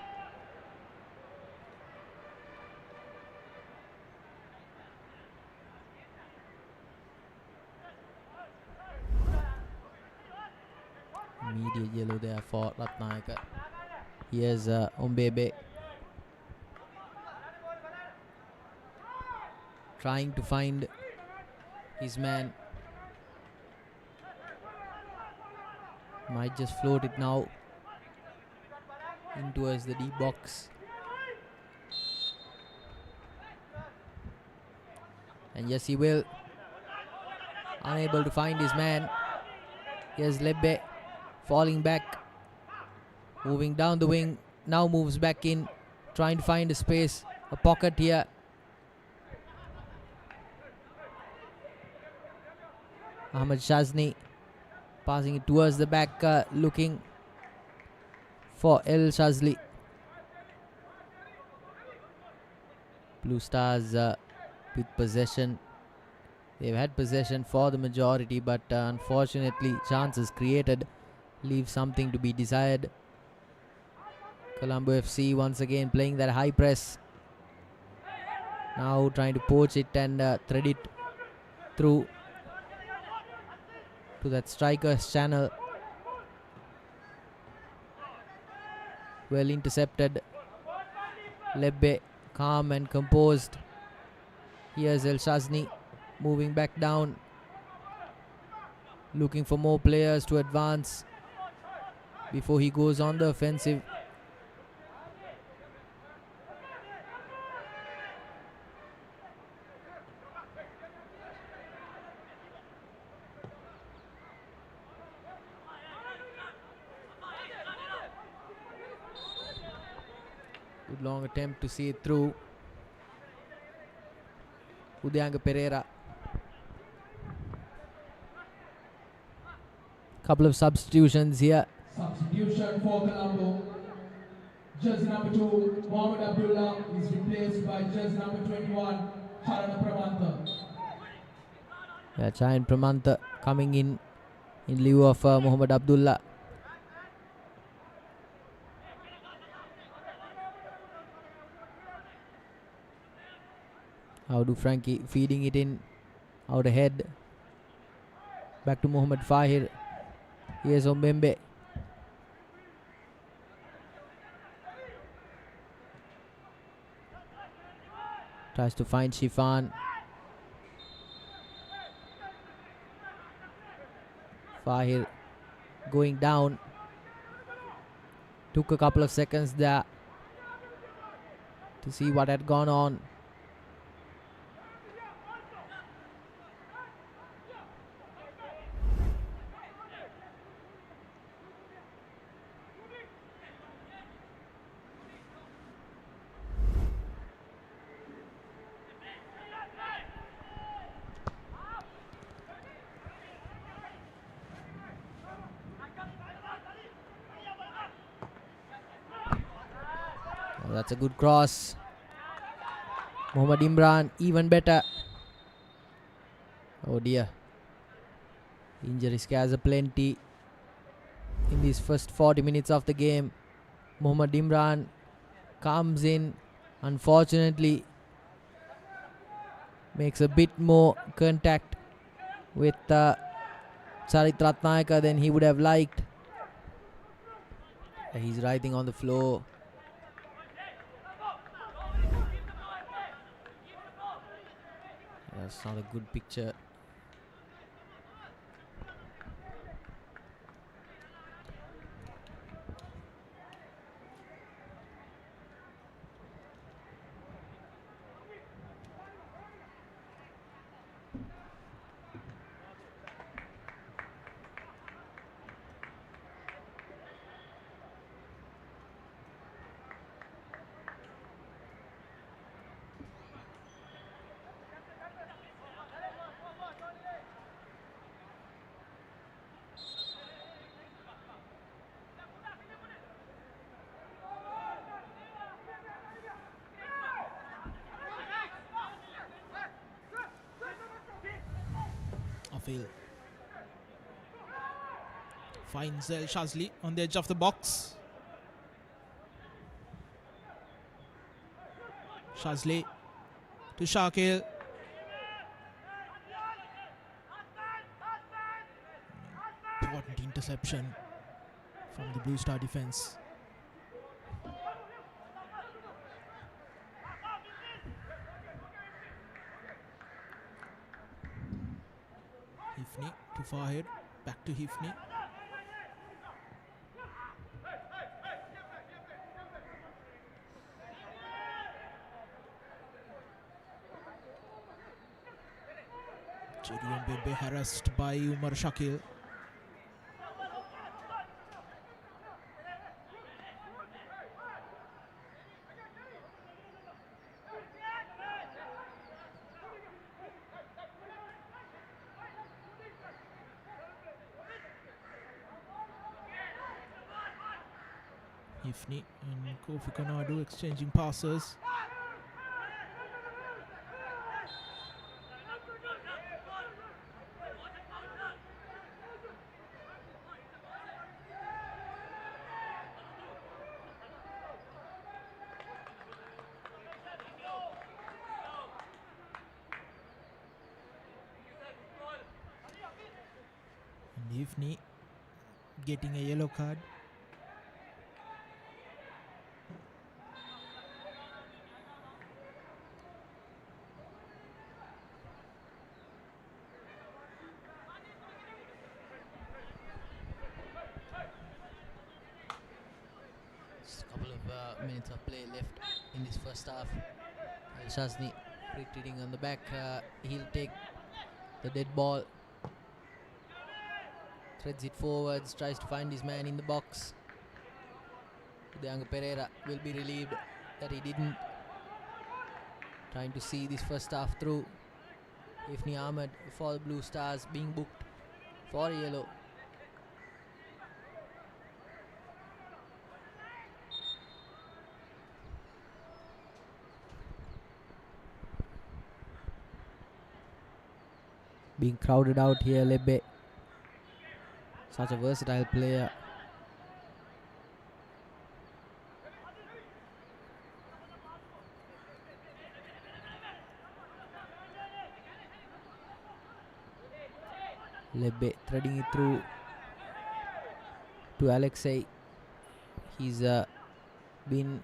Immediate yellow there for Ratnayaka. Here's Ombebe trying to find his man. Might just float it now in towards the deep box. And yes, he will. Unable to find his man. Here's Lebbe falling back. Moving down the wing. Now moves back in. Trying to find a space. A pocket here. Ahmed Shazni passing it towards the back, looking for El Shazli. Blue Stars with possession. They've had possession for the majority, but unfortunately chances created leave something to be desired. Colombo FC once again playing that high press. Now trying to poach it and thread it through to that striker's channel. Well intercepted. Lebbe calm and composed. Here's El Shazni moving back down, looking for more players to advance before he goes on the offensive. Good long attempt to see it through. Udayanga Pereira. Couple of substitutions here. Substitution for Colombo. Jersey number 2, Mohamed Abdullah is replaced by jersey number 21, Harana Pramanta. Yeah, Chayan Pramanta coming in lieu of Mohamed Abdullah. How do Frankie feeding it in out ahead. Back to Mohamed Fahir. Here's Ombembe. Tries to find Shifan. Fahir going down. Took a couple of seconds there to see what had gone on. That's a good cross. Mohammad Imran even better. Oh dear. Injury scares are plenty in these first 40 minutes of the game. Mohammad Imran comes in. Unfortunately, makes a bit more contact with Charit Ratnayaka than he would have liked. He's writhing on the floor. That's not a good picture. Shafil finds El Shazli on the edge of the box. Shazli to Shakil. Important interception from the Blue Star defense. Hifni to Fahid, back to Hifni. Cherian Bebe harassed by Umar Shakil. Hifni and Kofi Konadu exchanging passes. And Hifni getting a yellow card. Just a couple of minutes of play left in this first half. El Shazni retreating on the back. He'll take the dead ball. Threads it forwards, tries to find his man in the box. Udayanga Pereira will be relieved that he didn't. Trying to see this first half through. Ifni Ahmed for the Blue Stars being booked for a yellow. Being crowded out here, Lebbe. Such a versatile player. Lebbe threading it through to Alexei. He's been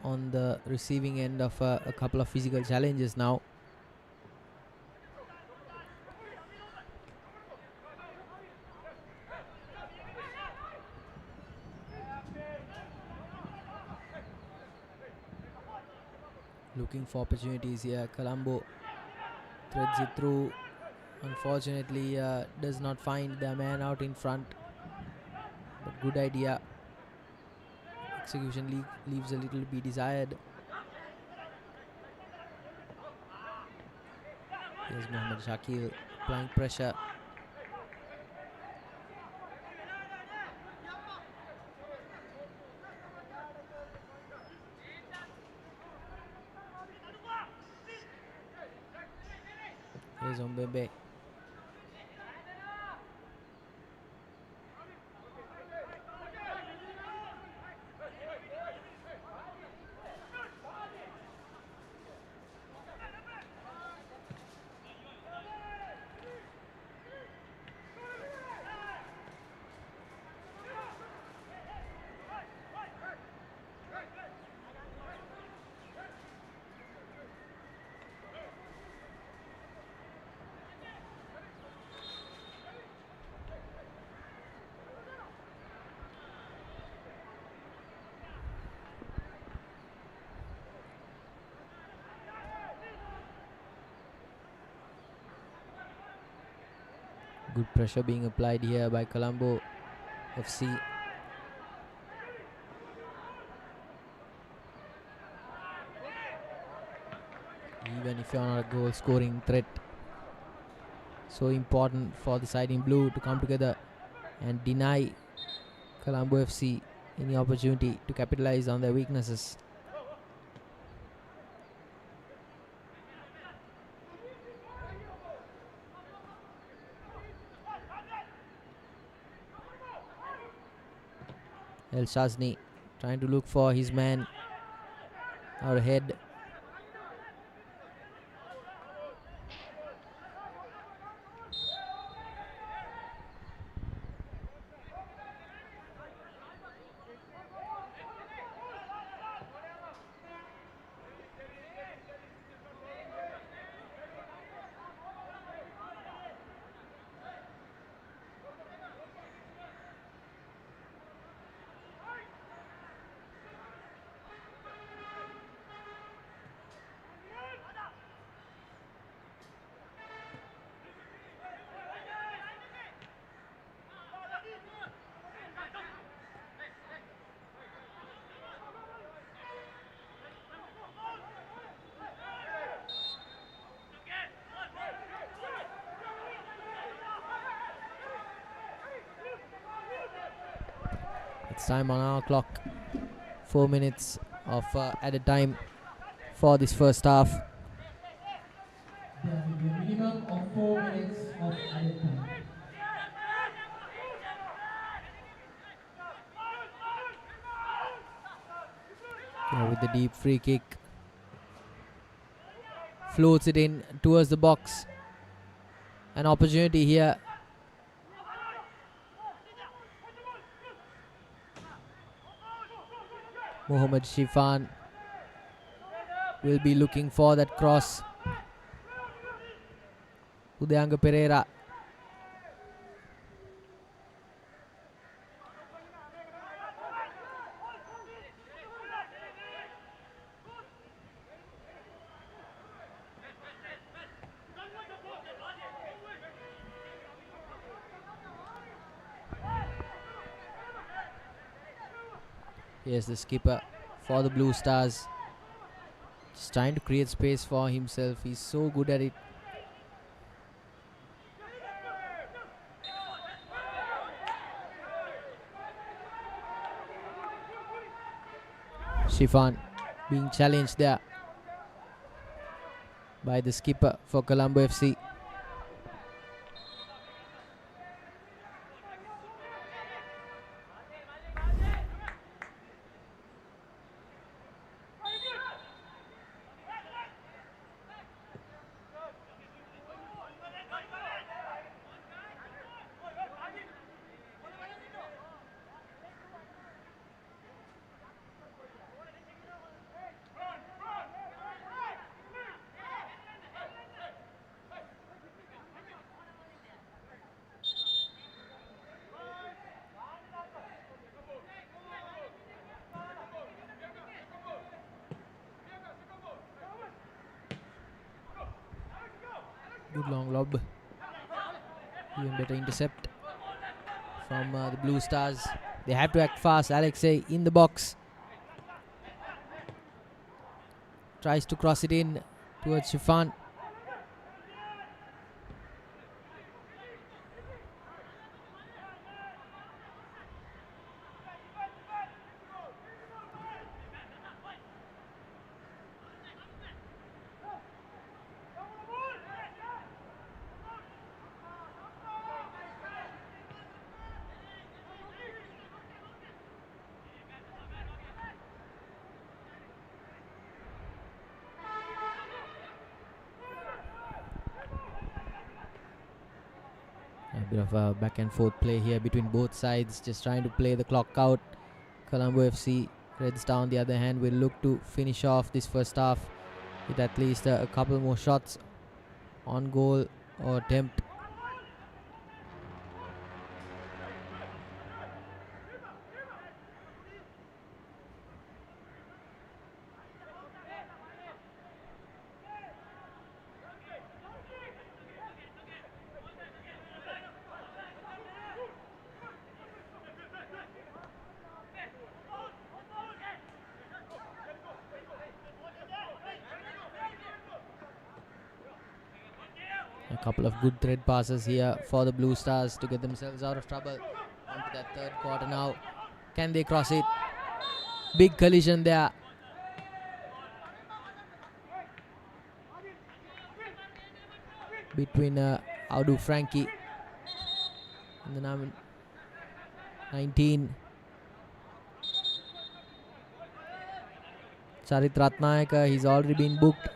on the receiving end of a couple of physical challenges now. Looking for opportunities here. Colombo threads it through. Unfortunately, does not find the man out in front. But good idea. Execution leaves a little to be desired. Here's Mohammad Shakil applying pressure. Here's Ombebe. Good pressure being applied here by Colombo FC. Even if you're not a goal scoring threat, so important for the side in blue to come together and deny Colombo FC any opportunity to capitalize on their weaknesses. El Shazni trying to look for his man out ahead. It's time on our clock. 4 minutes of added time for this first half. There will be a minimum of 4 minutes of added time. With the deep free kick. Floats it in towards the box. An opportunity here. Mohamed Shifan will be looking for that cross. Udayanga Pereira. Here's the skipper for the Blue Stars. Just trying to create space for himself. He's so good at it. Shifan being challenged there by the skipper for Colombo FC. Good long lob. Even better intercept from the Blue Stars. They have to act fast. Alexei in the box. Tries to cross it in towards Shifan. A bit of a back and forth play here between both sides, just trying to play the clock out. Colombo FC, Red Star on the other hand, will look to finish off this first half with at least a couple more shots on goal or attempt. A couple of good thread passes here for the Blue Stars to get themselves out of trouble. Onto that third quarter now. Can they cross it? Big collision there. Between Audu Frankie and the number 19. Charit Ratnayaka, he's already been booked.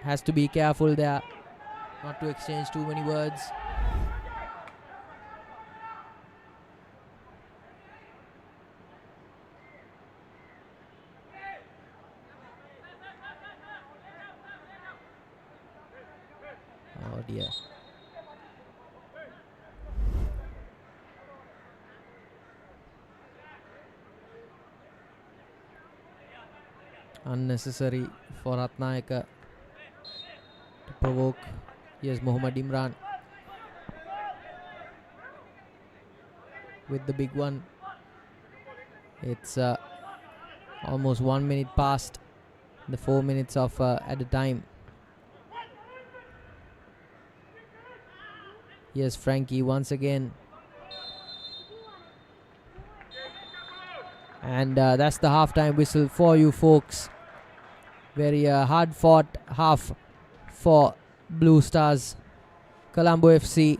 Has to be careful there not to exchange too many words. Oh dear. Unnecessary for Ratnayaka to provoke. Here's Mohammad Imran with the big one. It's almost 1 minute past the 4 minutes of at a time. Here's Frankie once again. And that's the halftime whistle for you folks. Very hard fought half for Blue Stars. Colombo FC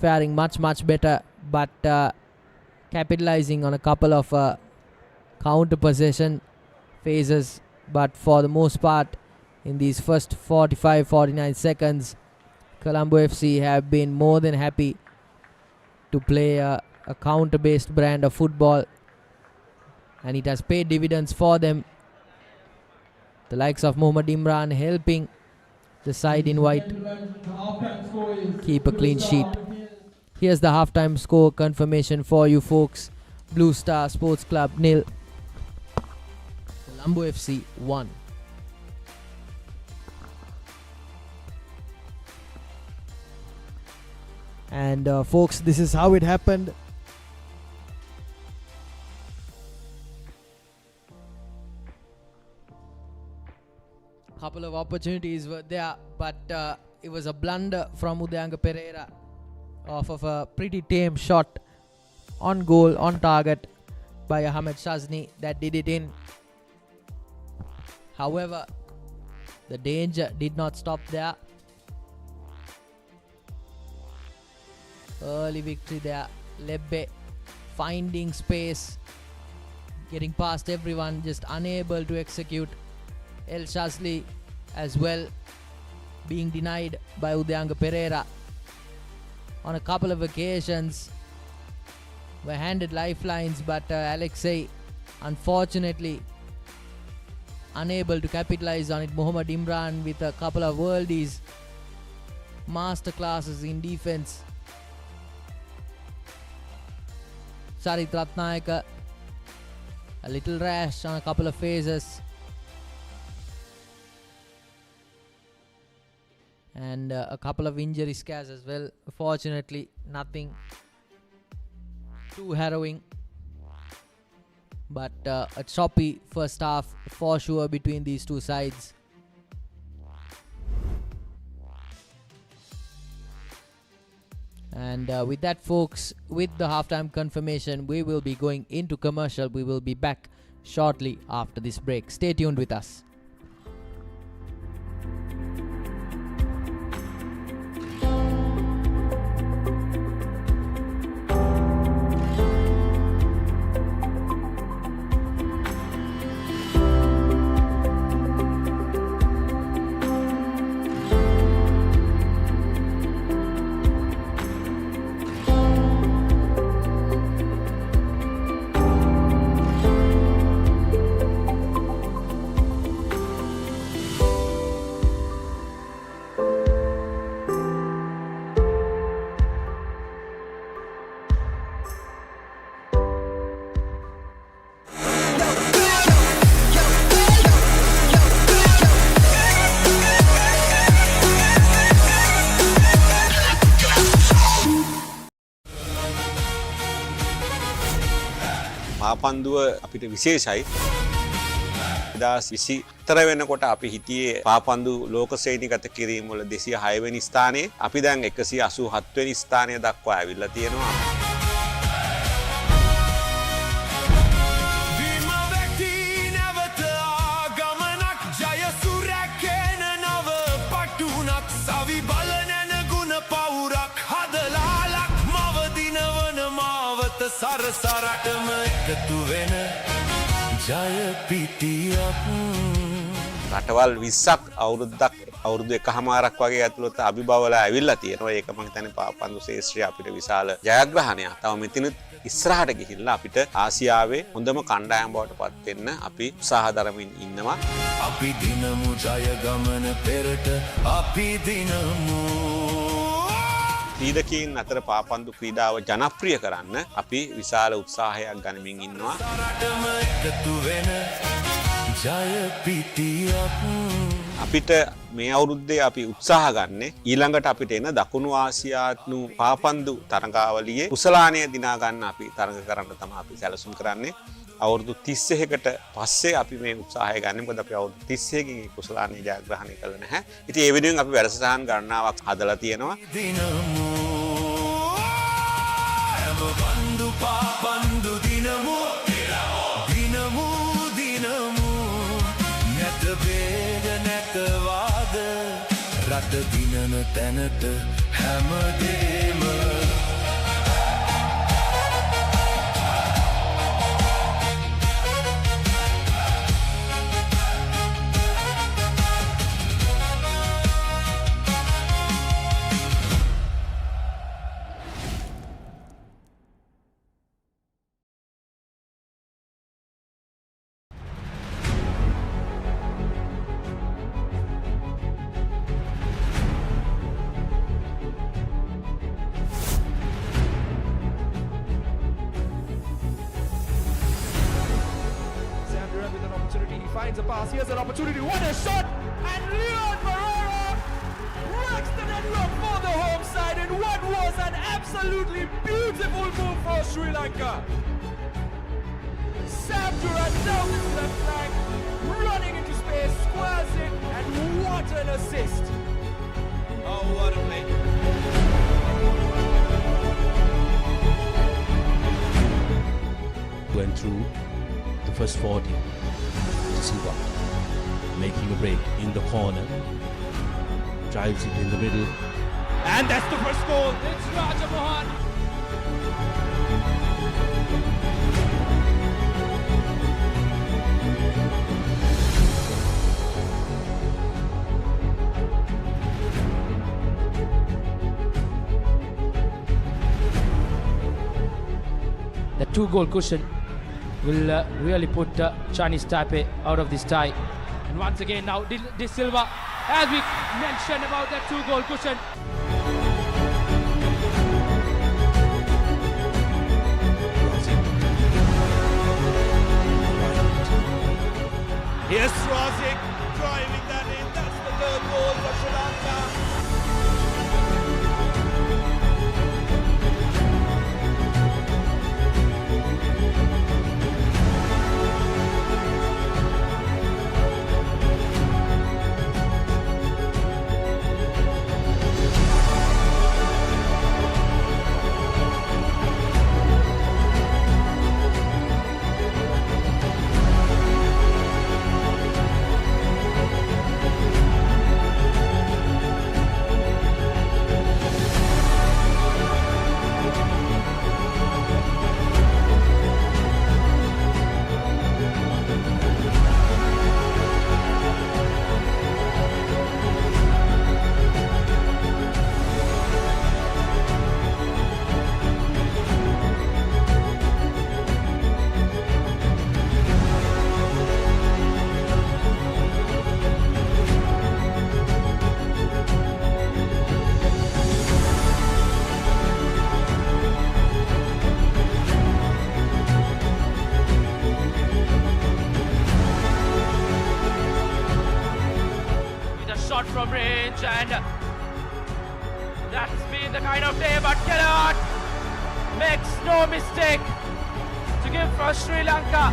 faring much better, but capitalizing on a couple of counter possession phases. But for the most part, in these first 45-49 seconds, Colombo FC have been more than happy to play a counter-based brand of football, and it has paid dividends for them. The likes of Mohammad Imran helping the side in white keep a clean sheet. Here's the halftime score confirmation for you folks. Blue Star Sports Club 0, Colombo FC 1. And folks, this is how it happened. Couple of opportunities were there, but it was a blunder from Udayanga Pereira off of a pretty tame shot on goal, on target by Ahmed Shazni that did it in. However, the danger did not stop there. Early victory there. Lebbe finding space, getting past everyone, just unable to execute. El Shazli as well being denied by Udayanga Pereira. On a couple of occasions were handed lifelines, but Alexei unfortunately unable to capitalize on it. Mohammad Imran with a couple of worldies, masterclasses in defense. Charit Ratnayaka a little rash on a couple of phases. And a couple of injury scares as well. Fortunately, nothing too harrowing. But a choppy first half for sure between these two sides. And with that, folks, with the halftime confirmation, we will be going into commercial. We will be back shortly after this break. Stay tuned with us. පාපන්දුව අපිට විශේෂයි. 2020 වෙනකොට අපි හිටියේ පාපන්දු ලෝක ශ්‍රේණිගත කිරීම වල 206 වෙනි ස්ථානයේ. අපි දැන් 187 වෙනි ස්ථානය දක්වා ඇවිල්ලා තියෙනවා. සරසරටම එකතු වෙන රටවල් 20ක් අවුරුදු එකහමාරක් වගේ ඇතුළත අභිබවලා ඇවිල්ලා තියෙනවා. ඒක මම හිතන්නේ පාපන්දු ශේෂ්ත්‍රය අපිට විශාල ජයග්‍රහණයක්. තව මෙතනත් ඉස්සරහට ගිහිල්ලා අපිට ආසියාවේ හොඳම කණ්ඩායම බවට පත් වෙන්න අපි උත්සාහ දරමින් ඉන්නවා. අපි දිනමු ජය ගමන පෙරට අපි දිනමු. ක්‍රීඩකයන් අතර පාපන්දු ක්‍රීඩාව ජනප්‍රිය කරන්න අපි විශාල උත්සාහයක් ගනිමින් ඉන්නවා. රටම එකතු වෙන ජය පිටියක්. අපිට මේ අවුරුද්දේ අපි උත්සාහ ගන්න ඊළඟට අපිට එන දකුණු ආසියානු පාපන්දු තරඟාවලියේ කුසලානය දිනා ගන්න අපි තරඟ කරන්න තමයි අපි සැලසුම් කරන්නේ. අවුරුදු 31කට පස්සේ අපි මේ උත්සාහය ගන්න. මොකද අපි අවුරුදු 31කින් කුසලානය ජයග්‍රහණය කළා නැහැ. ඉතින් ඒ වෙනුවෙන් අපි වැඩසටහන් ගණනාවක් හදලා තියෙනවා. දිනමු හැම බන්දු පාපන්දු දිනමු දිනමු දිනමු නැත වේග නැත වාද රට දිනන තැනට හැමදේම Finds a pass, here's an opportunity, what a shot! And Leon Barrera racks the deadlock for the home side in what was an absolutely beautiful move for Sri Lanka. Sam Duran down his left flank, running into space, squares it, and what an assist! Oh, what a play! Went through the first 40. Silva making a break in the corner, drives it in the middle, and that's the first goal. It's Raja Mohan. The 2-goal cushion will really put Chinese Taipei out of this tie. And once again now, De Silva, as we mentioned about that 2-goal cushion. Here's Razik driving that in. That's the 3rd goal for Sri Lanka. From range, and that's been the kind of day, but Kellogg makes no mistake to give for Sri Lanka.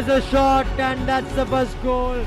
There's a shot, and that's the first goal.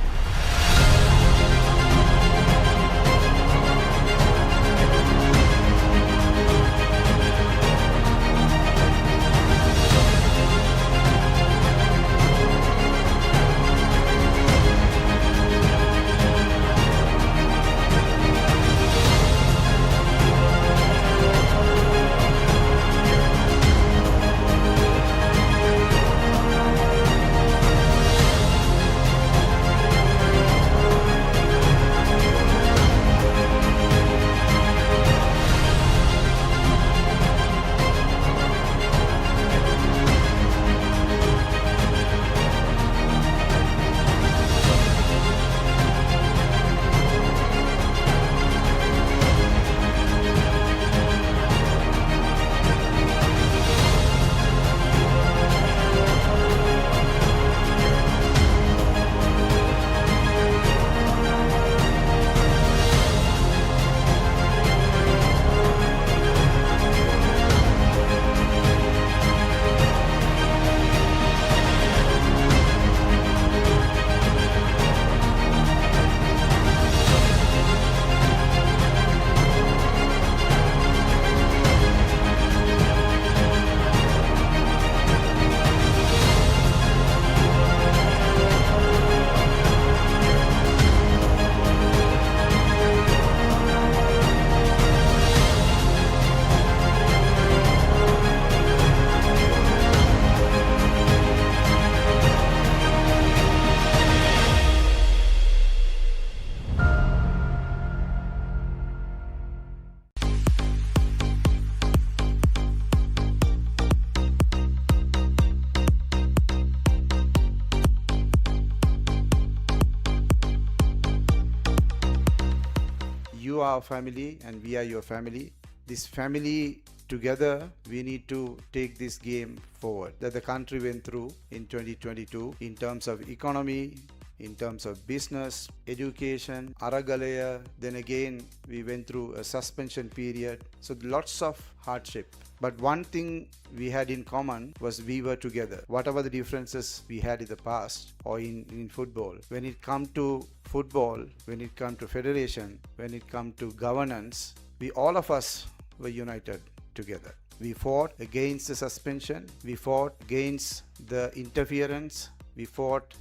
You are our family and we are your family. This family together, we need to take this game forward that the country went through in 2022 in terms of economy, in terms of business, education, Aragalaya. Then again, we went through a suspension period. So lots of hardship. But one thing we had in common was we were together. Whatever the differences we had in the past or in football, when it come to football, when it come to federation, when it come to governance, we all of us were united together. We fought against the suspension. We fought against the interference. We fought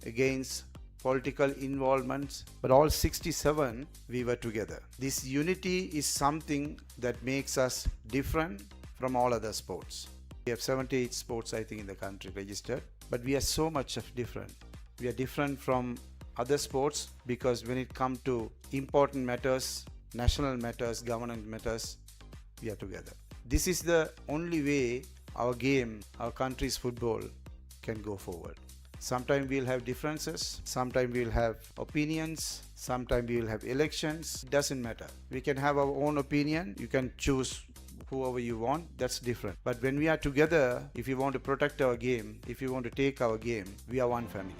against political involvements, but all 67 we were together. This unity is something that makes us different from all other sports. We have 78 sports, I think, in the country registered, but we are so much of different. We are different from other sports because when it comes to important matters, national matters, government matters, we are together. This is the only way our game, our country's football can go forward. Sometimes we'll have differences, sometimes we'll have opinions, sometimes we'll have elections. It doesn't matter. We can have our own opinion. You can choose whoever you want. That's different. But when we are together, if you want to protect our game, if you want to take our game, we are one family.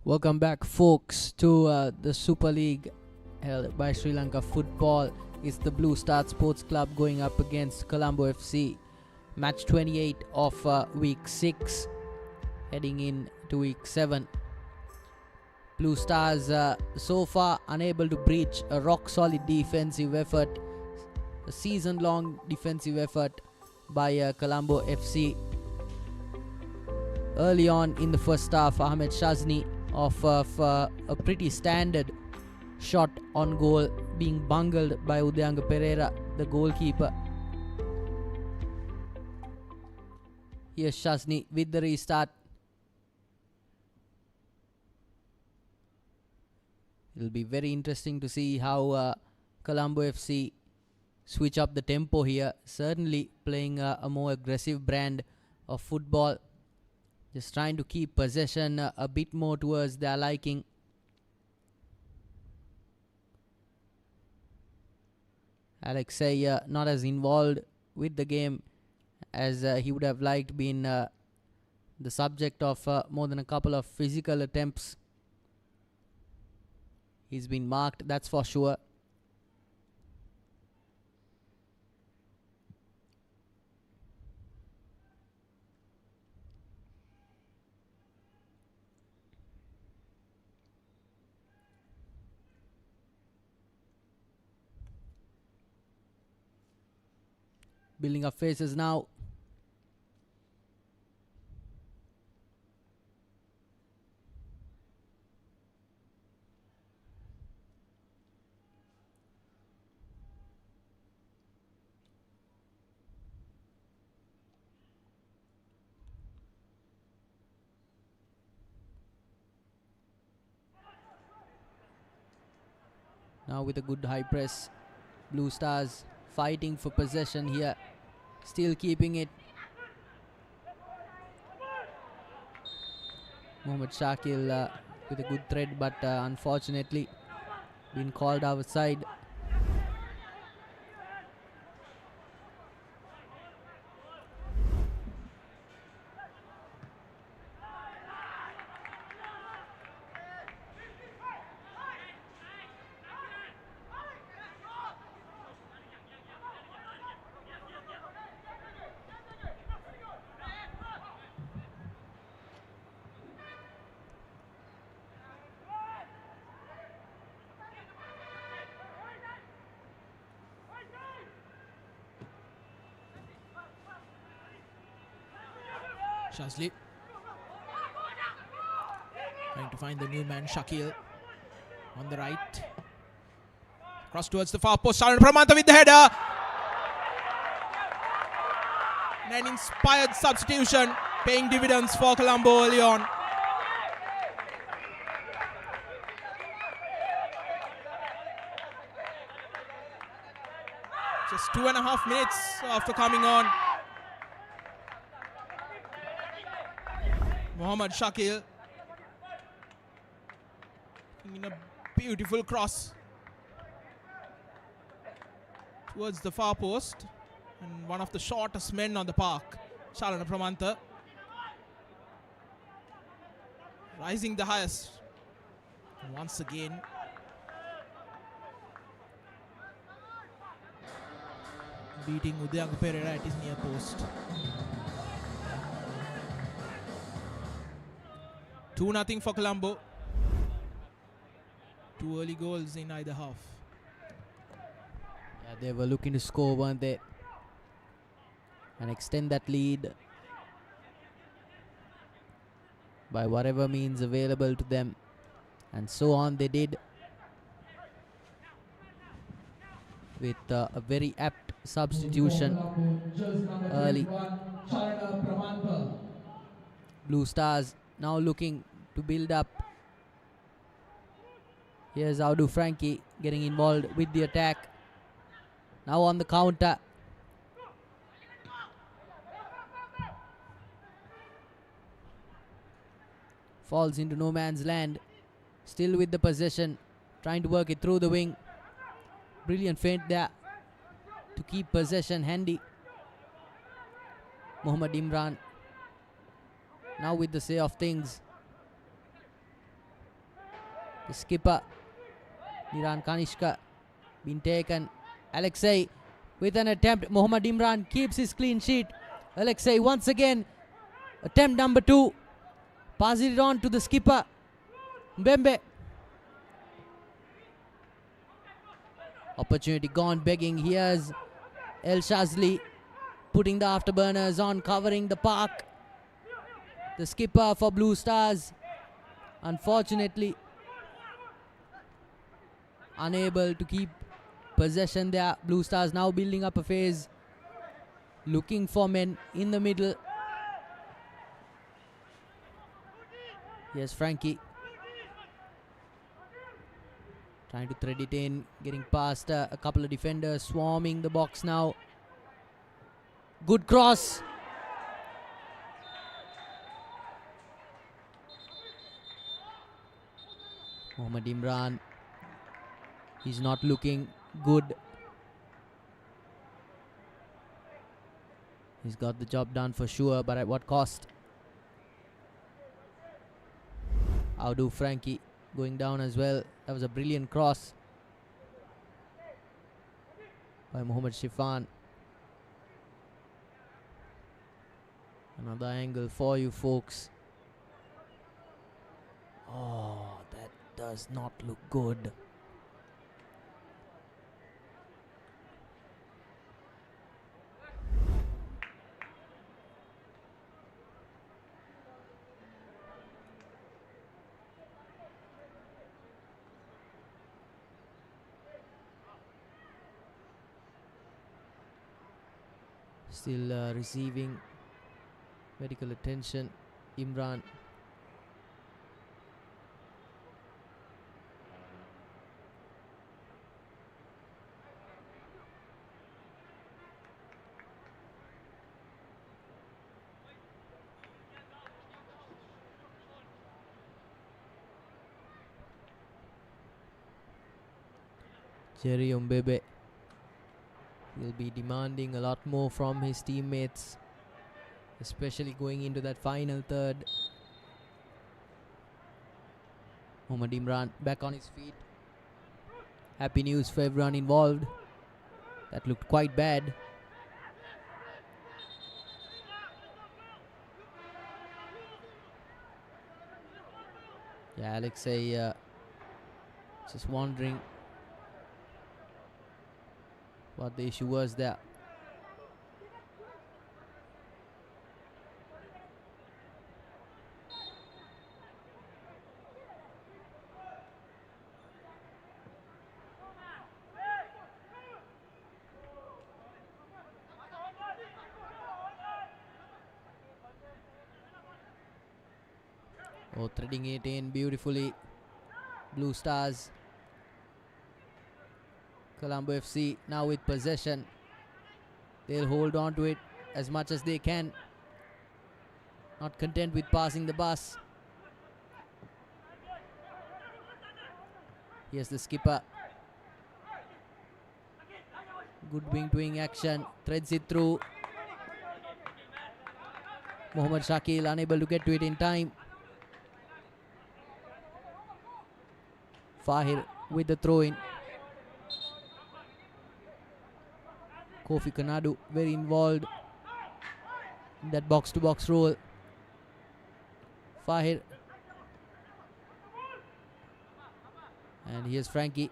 Welcome back, folks, to the Super League held by Sri Lanka Football. It's the Blue Star Sports Club going up against Colombo FC. Match 28 of week 6, heading in to week 7. Blue Stars so far unable to breach a rock-solid defensive effort, a season-long defensive effort by Colombo FC. Early on in the first half, Ahmed Shazni of a pretty standard shot on goal being bungled by Udayanga Pereira, the goalkeeper. Here's Shazni with the restart. It'll be very interesting to see how Colombo FC switch up the tempo here. Certainly playing a more aggressive brand of football. Just trying to keep possession a bit more towards their liking. Alexei not as involved with the game as he would have liked, being the subject of more than a couple of physical attempts. He's been marked, that's for sure. Building up faces now. Now with a good high press, Blue Stars fighting for possession here, still keeping it. Mohamed Shakil with a good thread, but unfortunately been called outside. Shazli trying to find the new man Shakil on the right. Cross towards the far post. Shalana Pramanta with the header. And an inspired substitution paying dividends for Colombo early on. Just 2.5 minutes after coming on. Mohamed Shakil in a beautiful cross towards the far post, and one of the shortest men on the park, Shalana Pramanta, rising the highest. And once again, beating Udayanga Pereira at his near post. 2-0 for Colombo. 2 early goals in either half. Yeah, they were looking to score, weren't they? And extend that lead by whatever means available to them. And so on they did, with a very apt substitution early. Blue Stars now looking to build up. Here's Audu Frankie getting involved with the attack. Now on the counter. Falls into no man's land. Still with the possession. Trying to work it through the wing. Brilliant feint there to keep possession handy. Mohammad Imran now with the say of things. The skipper, Niran Kanishka, been taken. Alexei with an attempt. Mohammad Imran keeps his clean sheet. Alexei once again, attempt number 2. Passes it on to the skipper, Mbembe. Opportunity gone begging. Here's El Shazli putting the afterburners on, covering the park. The skipper for Blue Stars, unfortunately, unable to keep possession there. Blue Stars now building up a phase, looking for men in the middle. Yes, Frankie trying to thread it in, getting past a couple of defenders, swarming the box now. Good cross. Mohammad Imran, he's not looking good. He's got the job done for sure, but at what cost? How do Frankie going down as well? That was a brilliant cross by Mohammad Shifan. Another angle for you folks. Oh, that does not look good. Still receiving medical attention, Imran. Jerry Mbebe will be demanding a lot more from his teammates, especially going into that final third. Mohammad Imran back on his feet. Happy news for everyone involved. That looked quite bad. Yeah, Alexei just wondering what the issue was there. Oh, threading it in beautifully. Blue Stars. Colombo FC now with possession. They'll hold on to it as much as they can. Not content with passing the bus. Here's the skipper. Good wing-to-wing action. Threads it through. Mohammad Shakil unable to get to it in time. Fahir with the throw-in. Kofi Kanadu very involved in that box-to-box role. Fahir. And here's Frankie.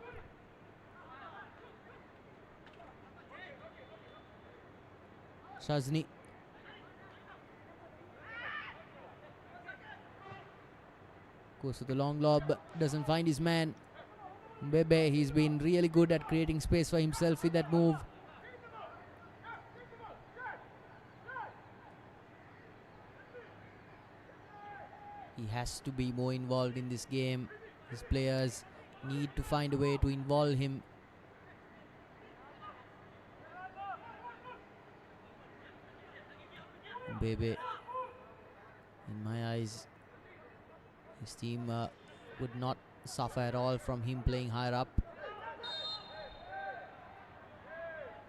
Shazni. Goes to the long lob. Doesn't find his man. Mbebe, he's been really good at creating space for himself with that move. He has to be more involved in this game. His players need to find a way to involve him. Mbebe, in my eyes, his team would not suffer at all from him playing higher up.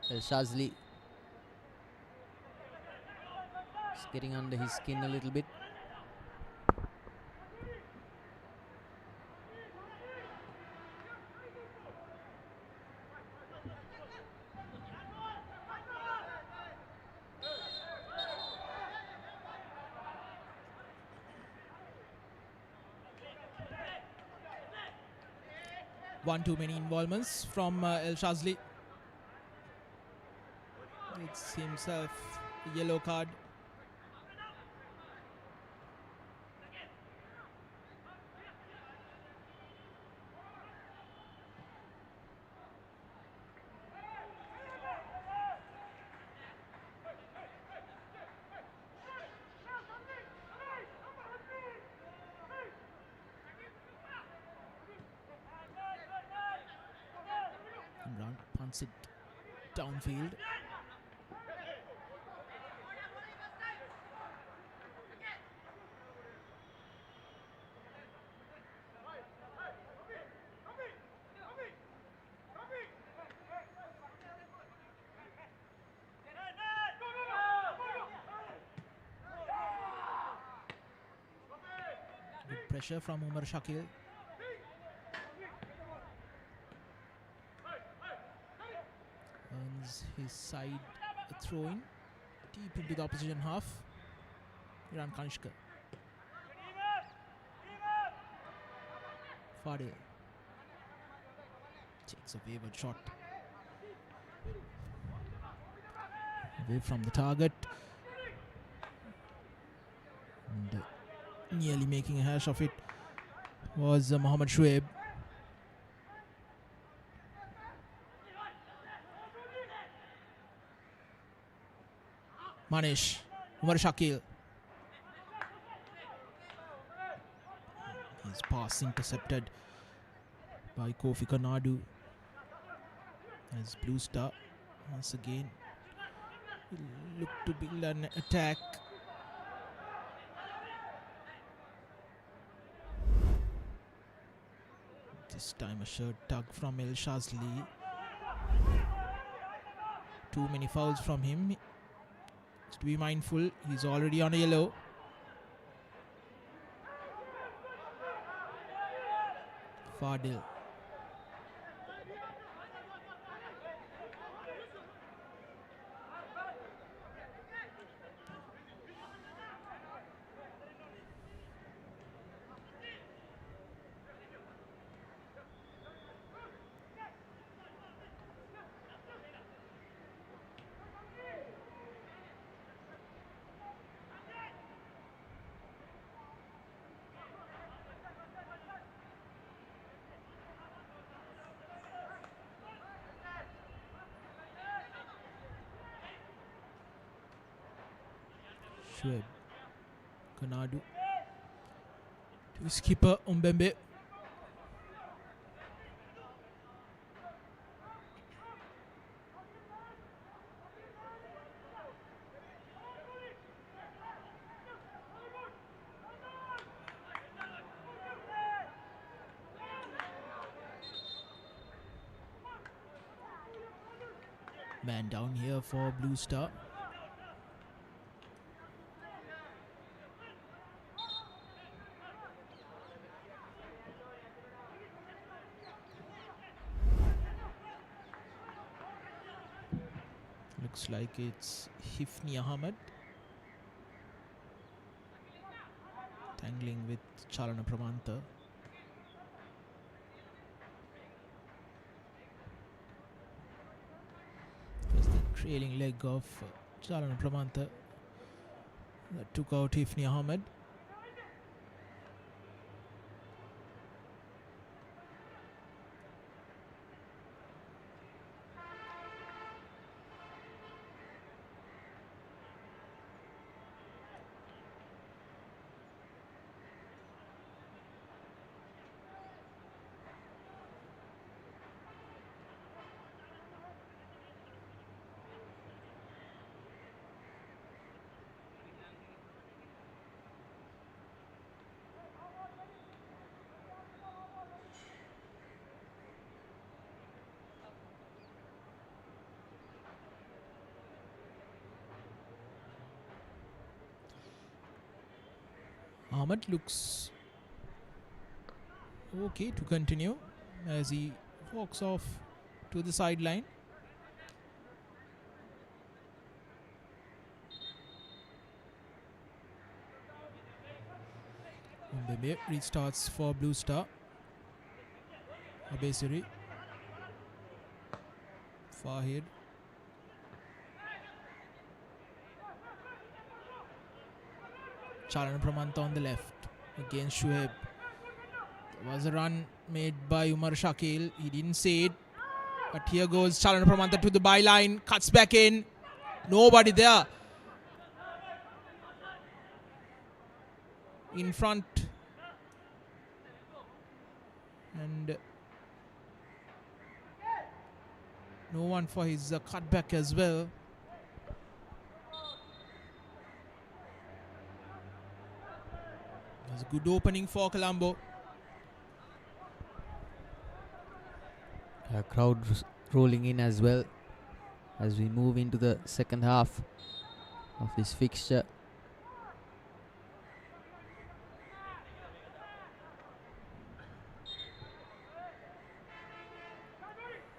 El Shazli is getting under his skin a little bit. One too many involvements from El Shazli. It's himself a yellow card. Imran punts it downfield. Good pressure from Umar Shakil. Earns his side throw in deep into the opposition half. Iran Kanishka. Fadil takes a wayward shot away from the target and nearly making a hash of it was Mohammad Shuaib. Manish, Umar Shakil. His pass intercepted by Kofi Kanadu as Blue Star once again look to build an attack. This time a shirt tug from El Shazli. Too many fouls from him. To be mindful, he's already on a yellow. Fadil. Shuaib. Kanadu. To his skipper Umbembe. Man down here for Blue Star. Looks like it's Hifni Ahmed tangling with Chalana Pramanta. It was the trailing leg of Chalana Pramanta that took out Hifni Ahmed. Ahmed looks okay to continue as he walks off to the sideline. Mbembe restarts for Blue Star. Abesuri. Fahid. Chalana Pramanta on the left against Shuaib. There was a run made by Umar Shakil. He didn't see it. But here goes Chalana Pramanta to the byline. Cuts back in. Nobody there. In front. And no one for his cutback as well. It was a good opening for Colombo. Crowd rolling in as well as we move into the second half of this fixture.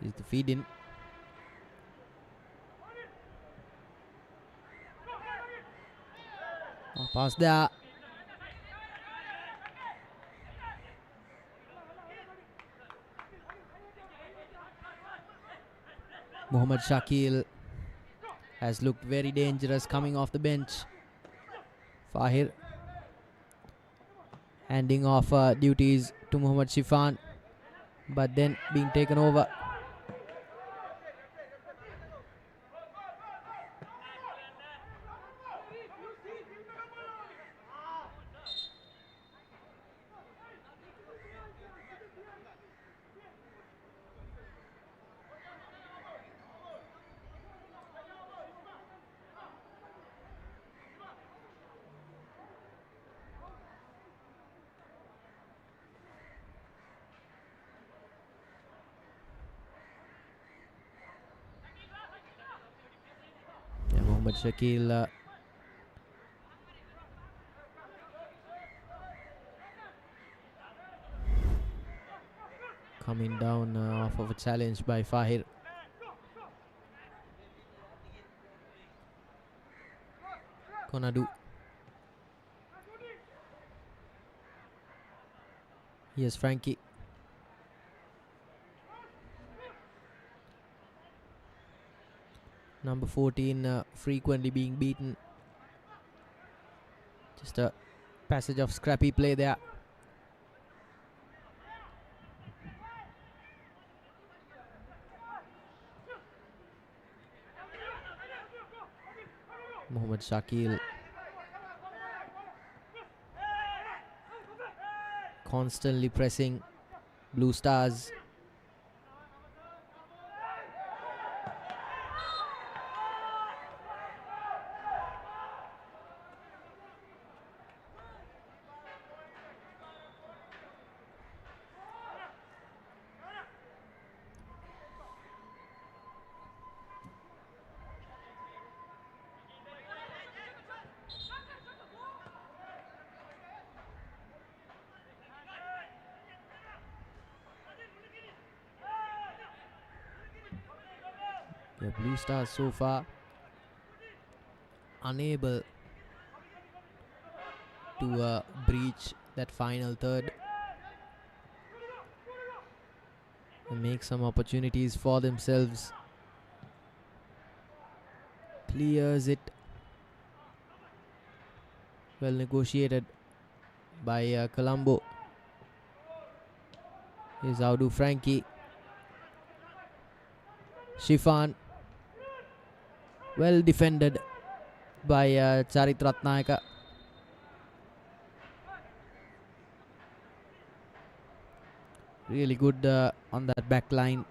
Is the feed in. Oh, pass there. Mohammad Shakil has looked very dangerous coming off the bench. Fahir handing off duties to Mohammad Shifan, but then being taken over. Mohammad Shakil coming down off of a challenge by Fahir. Konadu. Here's Frankie. Number 14 frequently being beaten. Just a passage of scrappy play there. Mohammad Shakil constantly pressing Blue Stars. The Blue Stars so far unable to breach that final third and make some opportunities for themselves. Clears it. Well negotiated by Colombo. Here's Audu Frankie. Shifan. Well defended by Charit Ratnayaka. Really good on that back line.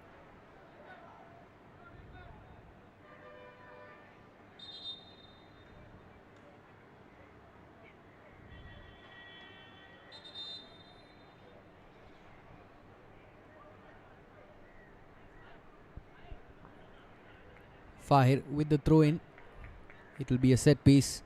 Fahir with the throw in. It will be a set piece.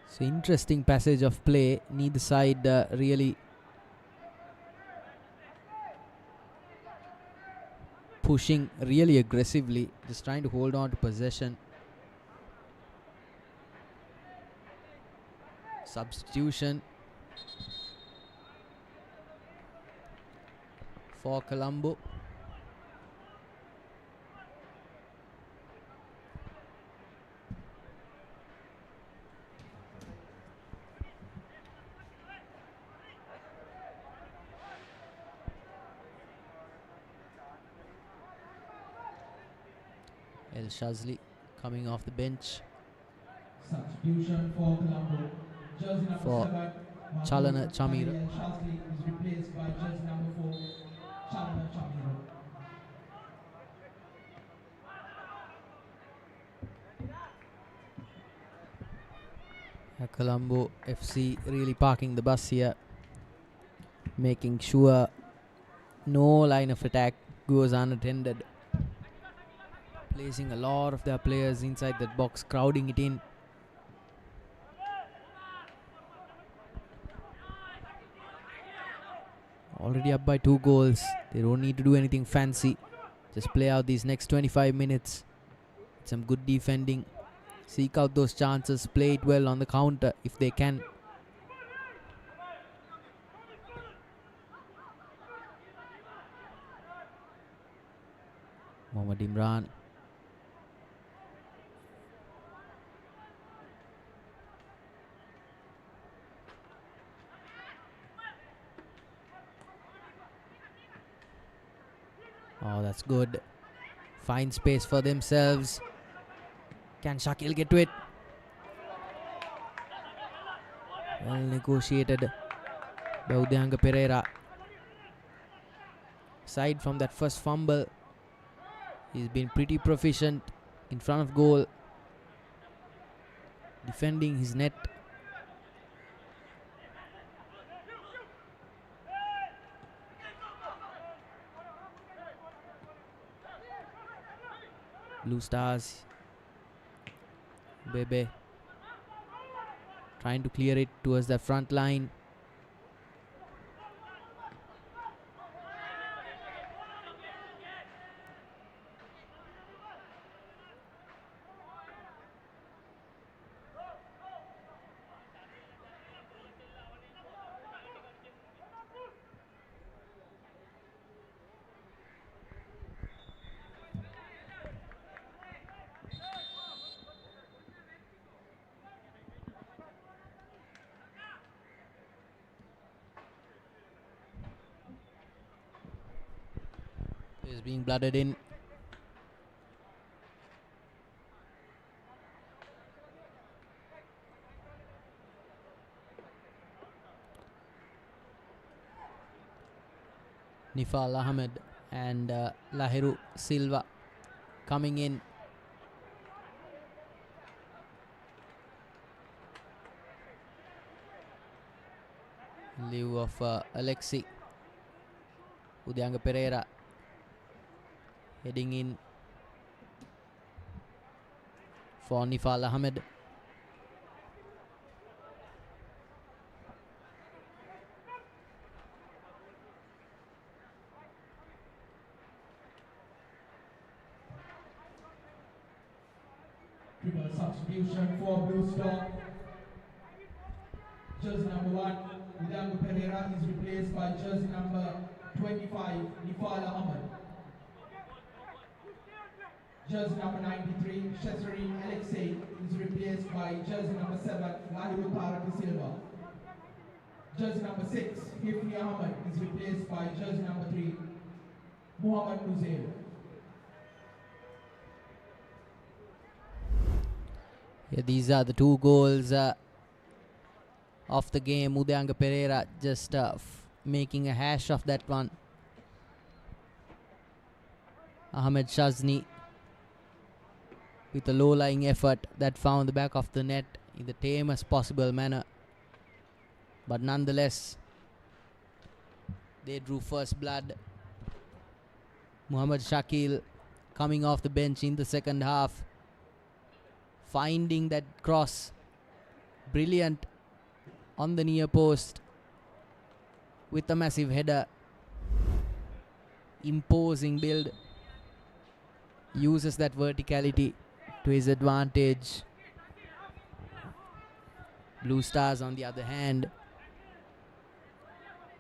So interesting passage of play. Neither side really pushing really aggressively, just trying to hold on to possession. Substitution for Colombo. El Shazli coming off the bench Substitution for Colombo. Jersey number for 7, Chalana Chamira. Daniel Shasley is replaced by jersey number 4, Chalana Chamira. Colombo FC really parking the bus here, making sure no line of attack goes unattended, placing a lot of their players inside that box, crowding it in. Already up by 2 goals. They don't need to do anything fancy. Just play out these next 25 minutes. Some good defending. Seek out those chances. Play it well on the counter if they can. Mohammad Imran. Oh, that's good. Find space for themselves. Can Shakil get to it? Well negotiated by Udyanga Pereira. Aside from that first fumble, he's been pretty proficient in front of goal, defending his net. Blue Stars. Bebe trying to clear it towards the front line. Is being blooded in. Nifal Ahmed and Lahiru Silva coming in. In lieu of Alexi. Udyanga Pereira heading in for Nifal Ahmed. Substitution for Blue Star. Jersey number 1, Udyanga Pereira is replaced by jersey number 25, Nifal Ahmed. Jersey number 93, Shesarine Alexei is replaced by jersey number 7, Lahiru Taraki Silva. Jersey number 6, Hifni Ahmed is replaced by jersey number 3, Muhammad Nuzair. Yeah, these are the 2 goals of the game. Udyanga Pereira just making a hash of that one. Ahmed Shazni with a low-lying effort that found the back of the net in the tamest possible manner. But nonetheless, they drew first blood. Muhammad Shakil coming off the bench in the second half, finding that cross, brilliant on the near post with a massive header. Imposing build, uses that verticality to his advantage. Blue Stars, on the other hand,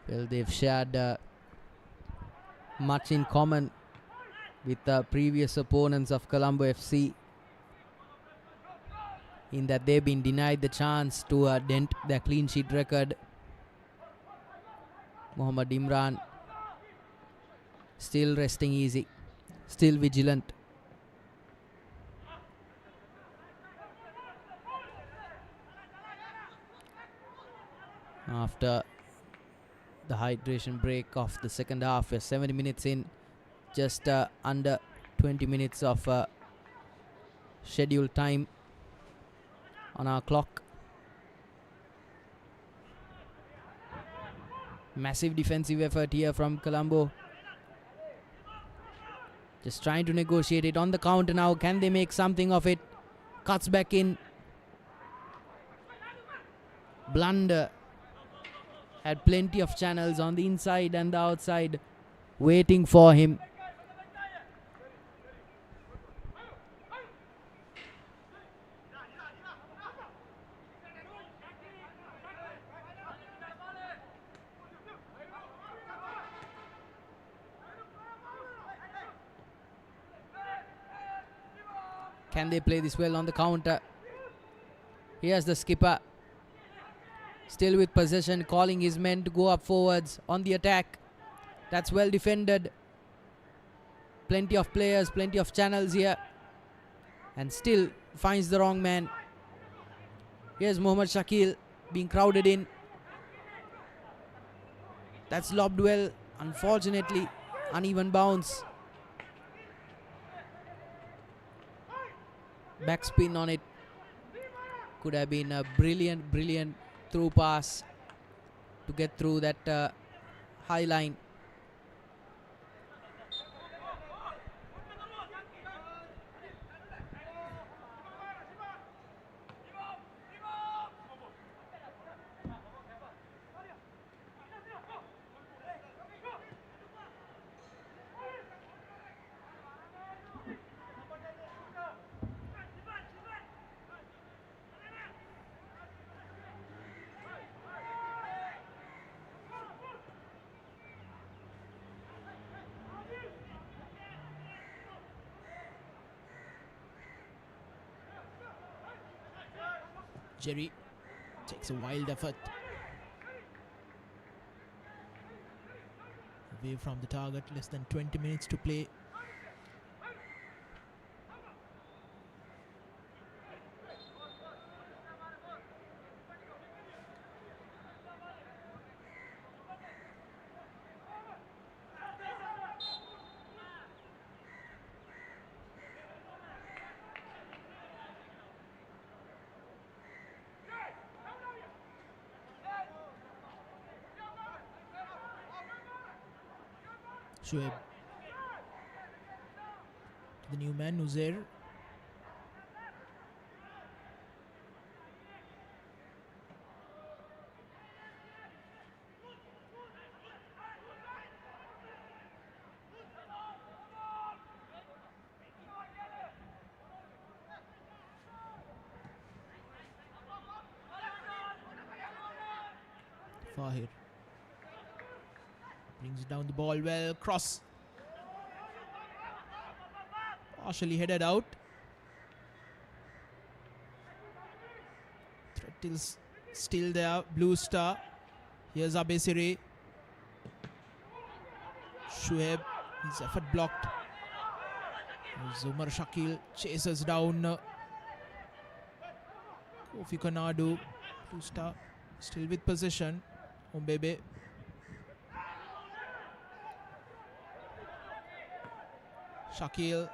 well, they've shared much in common with the previous opponents of Colombo FC, in that they've been denied the chance to dent their clean sheet record. Mohammad Imran still resting easy, still vigilant. After the hydration break of the second half, we're 70 minutes in, just under 20 minutes of scheduled time on our clock. Massive defensive effort here from Colombo. Just trying to negotiate it on the counter now. Can they make something of it? Cuts back in. Blunder. Had plenty of channels on the inside and the outside waiting for him. Can they play this well on the counter? Here's the skipper. Still with possession, calling his men to go up forwards on the attack. That's well defended. Plenty of players, plenty of channels here. And still finds the wrong man. Here's Mohammad Shakil being crowded in. That's lobbed well. Unfortunately, uneven bounce. Backspin on it. Could have been a brilliant through pass to get through that high line. Jerry takes a wild effort away from the target. Less than 20 minutes to play. Shoaib to the new man, Nuzair. Fahir brings down the ball well. Cross. Partially headed out. Threat is still there. Blue Star. Here's Abesiri. Shoaib. His effort blocked. Umar Shakil chases down Kofi Konadu. Blue Star still with possession. Umbebe. Shakil.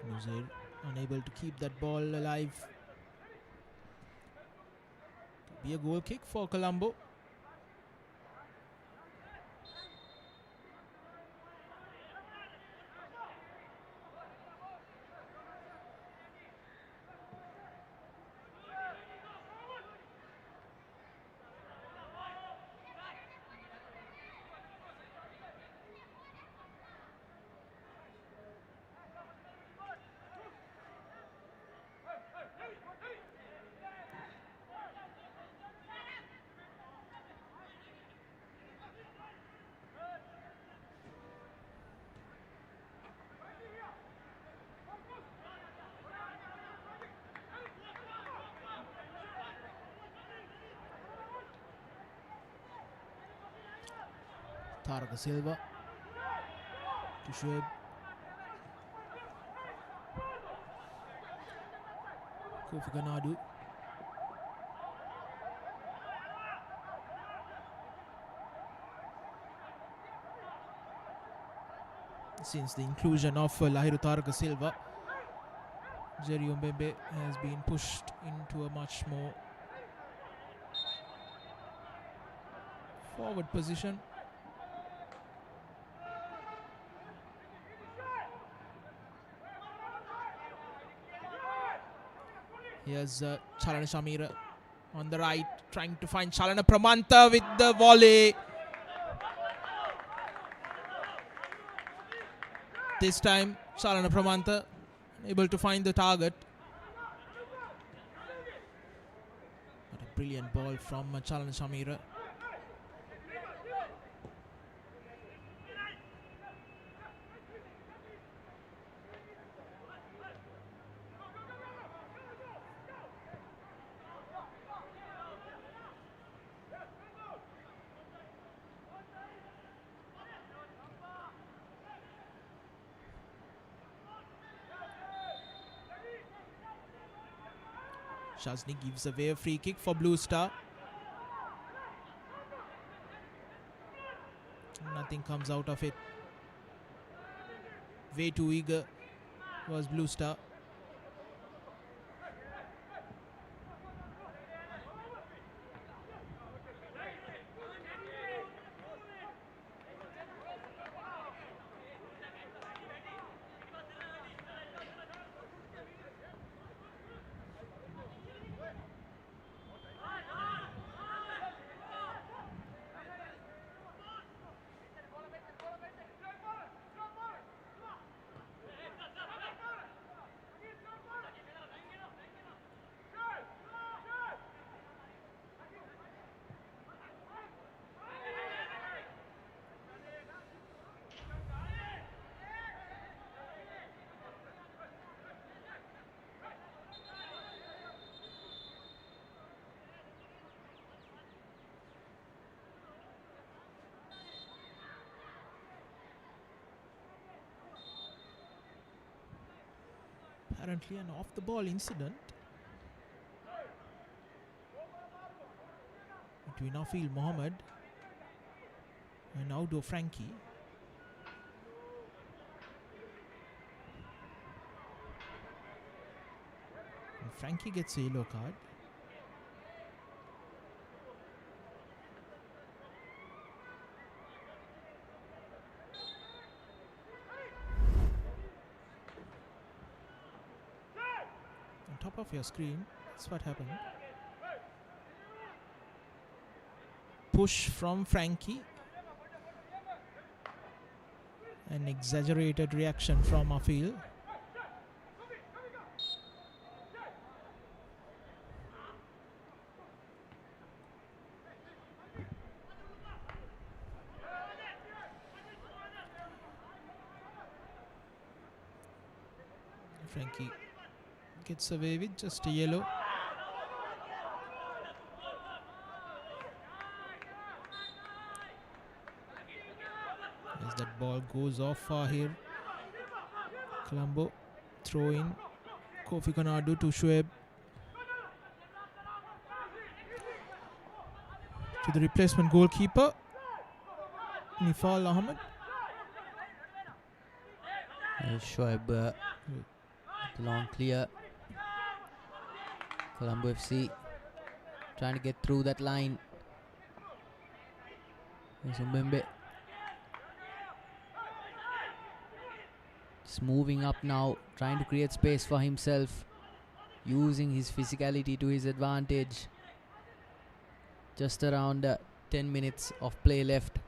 Nuzair unable to keep that ball alive. Could be a goal kick for Colombo. Taraka Silva to Shoaib. Kofi Ganadu. Since the inclusion of Lahiru Taraka Silva, Jerry Ombembe has been pushed into a much more forward position. Here's Chalana Shamira on the right, trying to find Chalana Pramanta with the volley. This time, Chalana Pramanta able to find the target. What a brilliant ball from Chalana Shamira. Shazni gives away a free kick for Blue Star. Nothing comes out of it. Way too eager was Blue Star. Apparently an off-the-ball incident between Afil Mohammed and Audo Frankie. And Frankie gets a yellow card. Top of your screen, that's what happened. Push from Frankie. An exaggerated reaction from Afil. Frankie gets away with just a yellow. As that ball goes off far here. Colombo throw in. Kofi Konadu to Shoaib. To the replacement goalkeeper, Nifal Ahmed. Shoaib long clear. Colombo FC trying to get through that line. There's Mbembe. Just moving up now, trying to create space for himself, using his physicality to his advantage. Just around 10 minutes of play left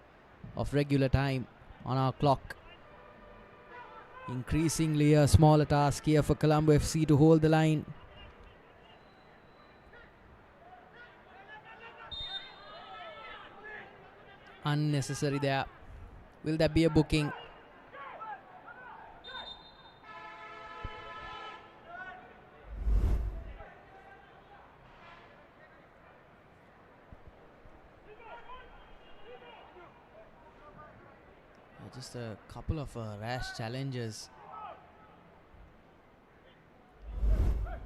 of regular time on our clock. Increasingly a smaller task here for Colombo FC to hold the line. Unnecessary there. Will that be a booking? Just a couple of rash challenges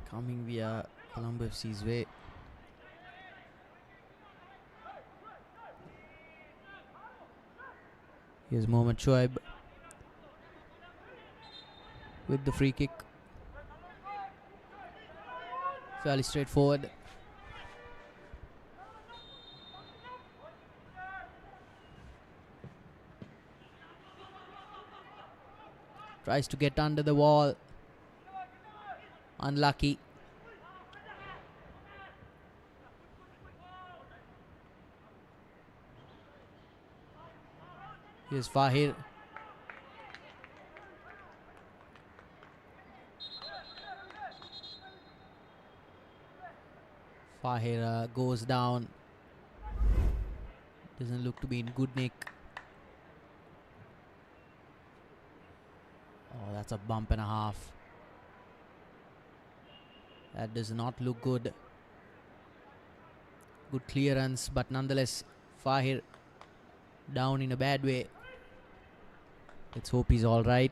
coming via Colombo FC's way. Here's Mohamed Shoaib with the free kick. Fairly straightforward. Tries to get under the wall. Unlucky. Here's Fahir. Fahir goes down. Doesn't look to be in good nick. Oh, that's a bump and a half. That does not look good. Good clearance, but nonetheless, Fahir down in a bad way. Let's hope he's all right.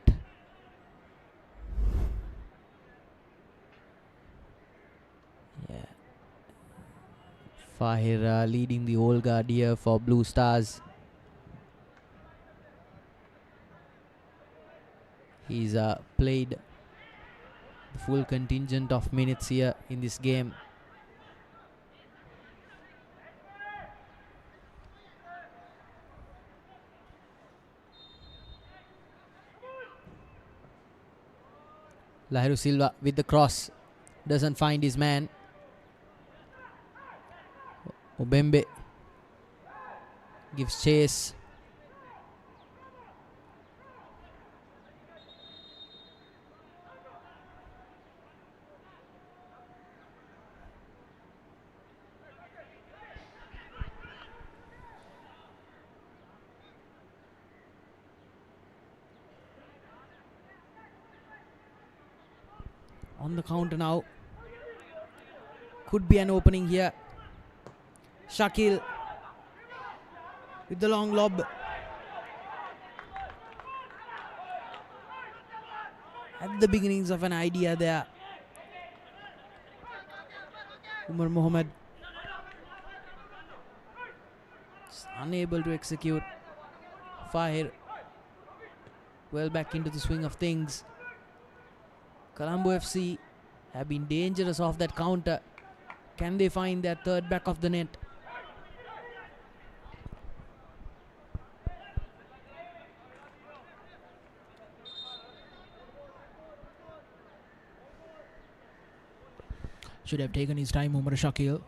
Yeah. Fahir leading the old guard here for Blue Stars. He's played the full contingent of minutes here in this game. Lahiru Silva with the cross. Doesn't find his man. Obembe gives chase. On the counter now. Could be an opening here. Shakil with the long lob. At the beginnings of an idea there. Umar Mohammed just unable to execute. Fahir well back into the swing of things. Colombo FC have been dangerous off that counter. Can they find their third back of the net? Should have taken his time, Umar Shakil.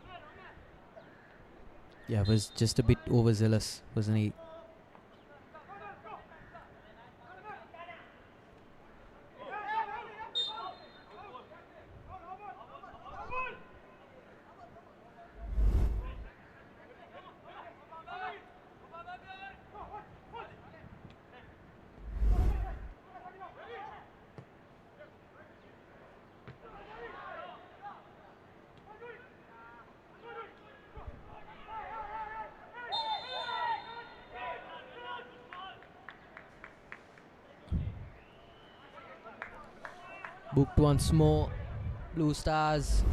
Yeah, was just a bit overzealous, wasn't he? Booked once more. Blue Stars.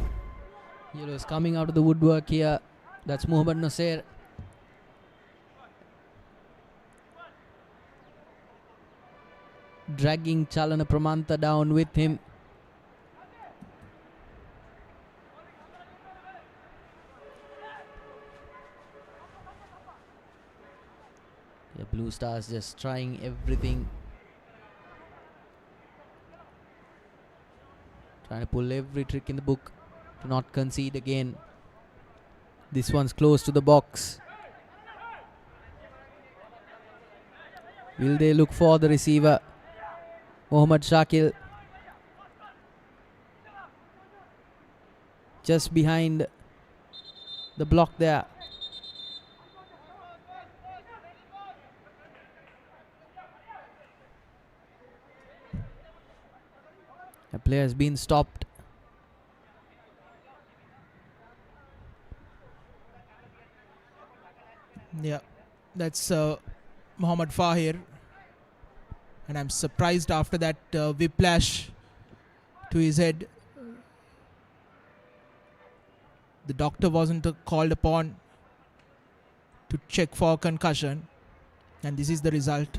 Yellows coming out of the woodwork here. That's Mohamed Nasser. Dragging Chalana Pramanta down with him. Yeah, Blue Stars just trying everything. Trying to pull every trick in the book to not concede again. This one's close to the box. Will they look for the receiver? Mohammad Shakil. Just behind the block there. A player has been stopped. Yeah, that's Mohammad Fahir. And I'm surprised after that whiplash to his head. The doctor wasn't called upon to check for concussion. And this is the result.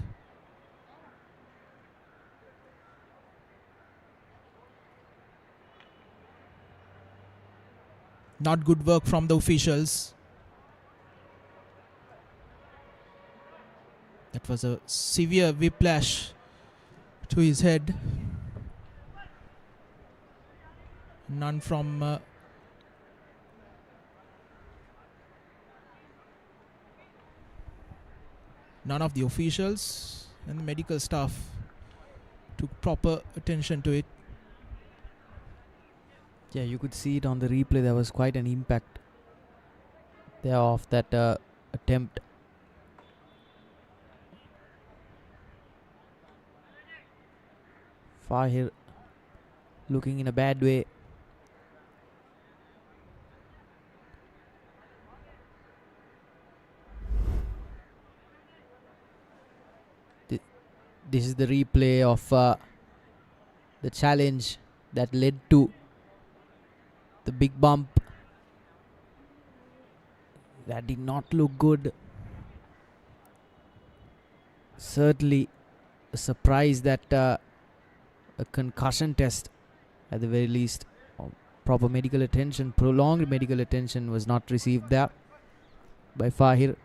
Not good work from the officials. That was a severe whiplash to his head. None from none of the officials and the medical staff took proper attention to it. Yeah, you could see it on the replay. There was quite an impact there of that attempt. Fahir looking in a bad way. This is the replay of the challenge that led to the big bump. That did not look good. Certainly a surprise that a concussion test, at the very least, proper medical attention, prolonged medical attention was not received there by Fahir.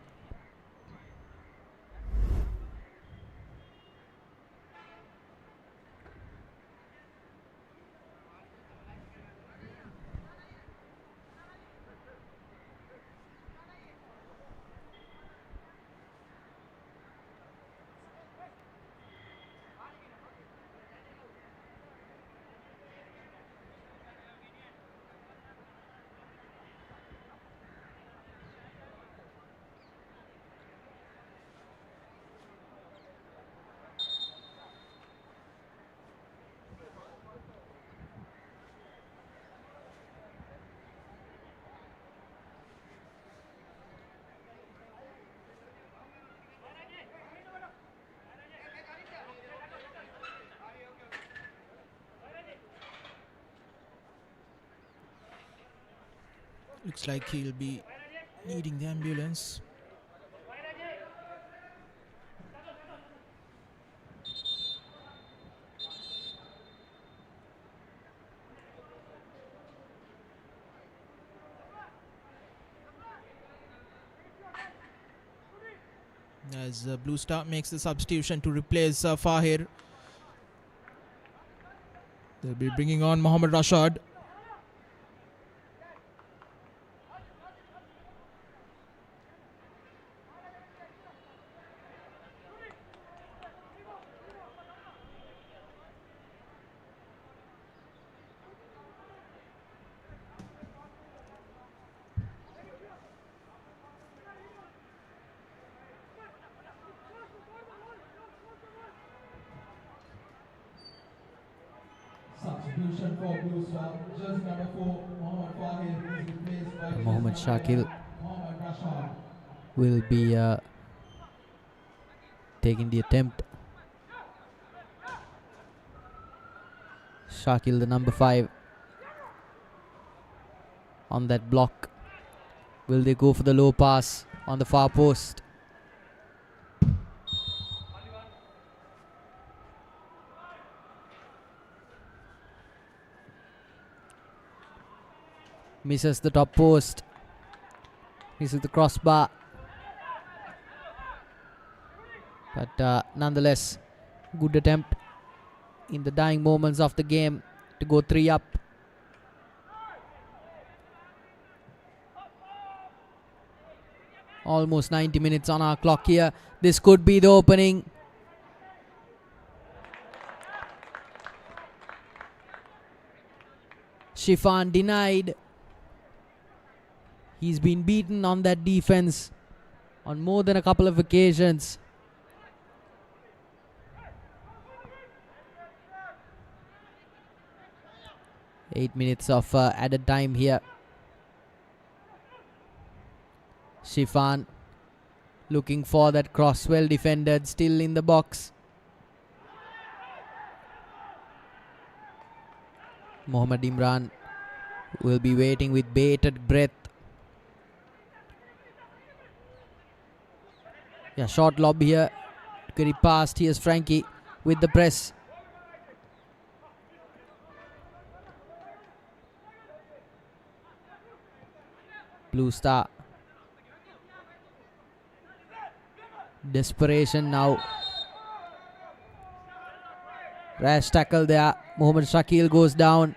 Looks like he'll be needing the ambulance. As Blue Star makes the substitution to replace Fahir. They'll be bringing on Mohammad Rashad. Substitution for Blue Star, jersey number 4, Mohammad Fahir is replaced by Mohammad Shakil Mohammad Rashad. will be taking the attempt. Shakil, the number 5, on that block. Will they go for the low pass on the far post? Misses the top post. Misses the crossbar. But nonetheless, good attempt in the dying moments of the game to go 3 up. Almost 90 minutes on our clock here. This could be the opening. Shifan denied. He's been beaten on that defense on more than a couple of occasions. Eight minutes of added time here. Shifan looking for that cross, well defended, still in the box. Mohammad Imran will be waiting with bated breath. Yeah, short lob here. To get it past. Here's Frankie with the press. Blue Star. Desperation now. Rash tackle there. Mohammad Shakil goes down.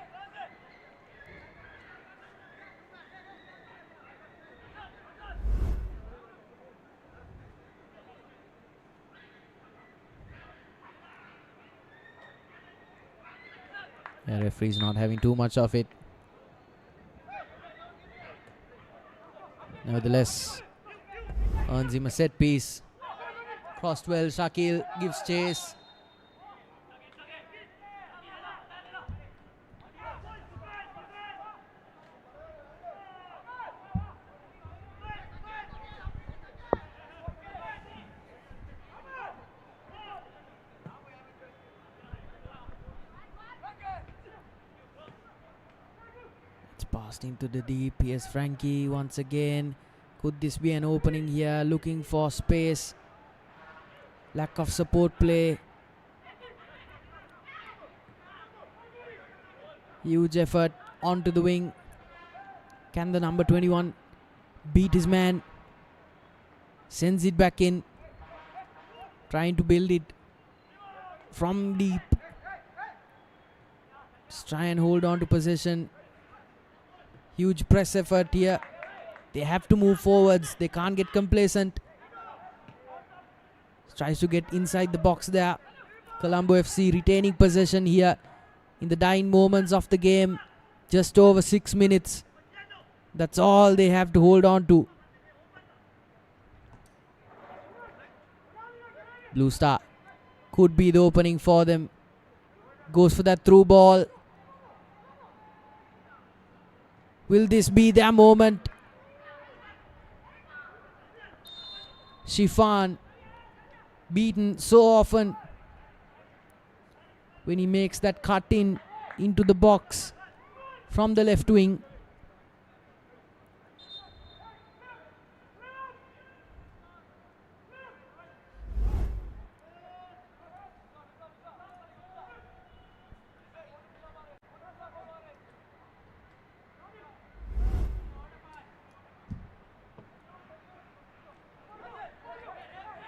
The referee's not having too much of it. Nevertheless, earns him a set piece. Crossed well, Shakil gives chase. It's passed into the deep. Here's Frankie once again. Could this be an opening here? Looking for space. Lack of support play. Huge effort onto the wing. Can the number 21 beat his man? Sends it back in. Trying to build it from deep. Just try and hold on to possession. Huge press effort here. They have to move forwards. They can't get complacent. Tries to get inside the box there. Colombo FC retaining possession here in the dying moments of the game. Just over 6 minutes. That's all they have to hold on to. Blue Star could be the opening for them. Goes for that through ball. Will this be their moment? Shifan beaten so often when he makes that cut into the box from the left wing.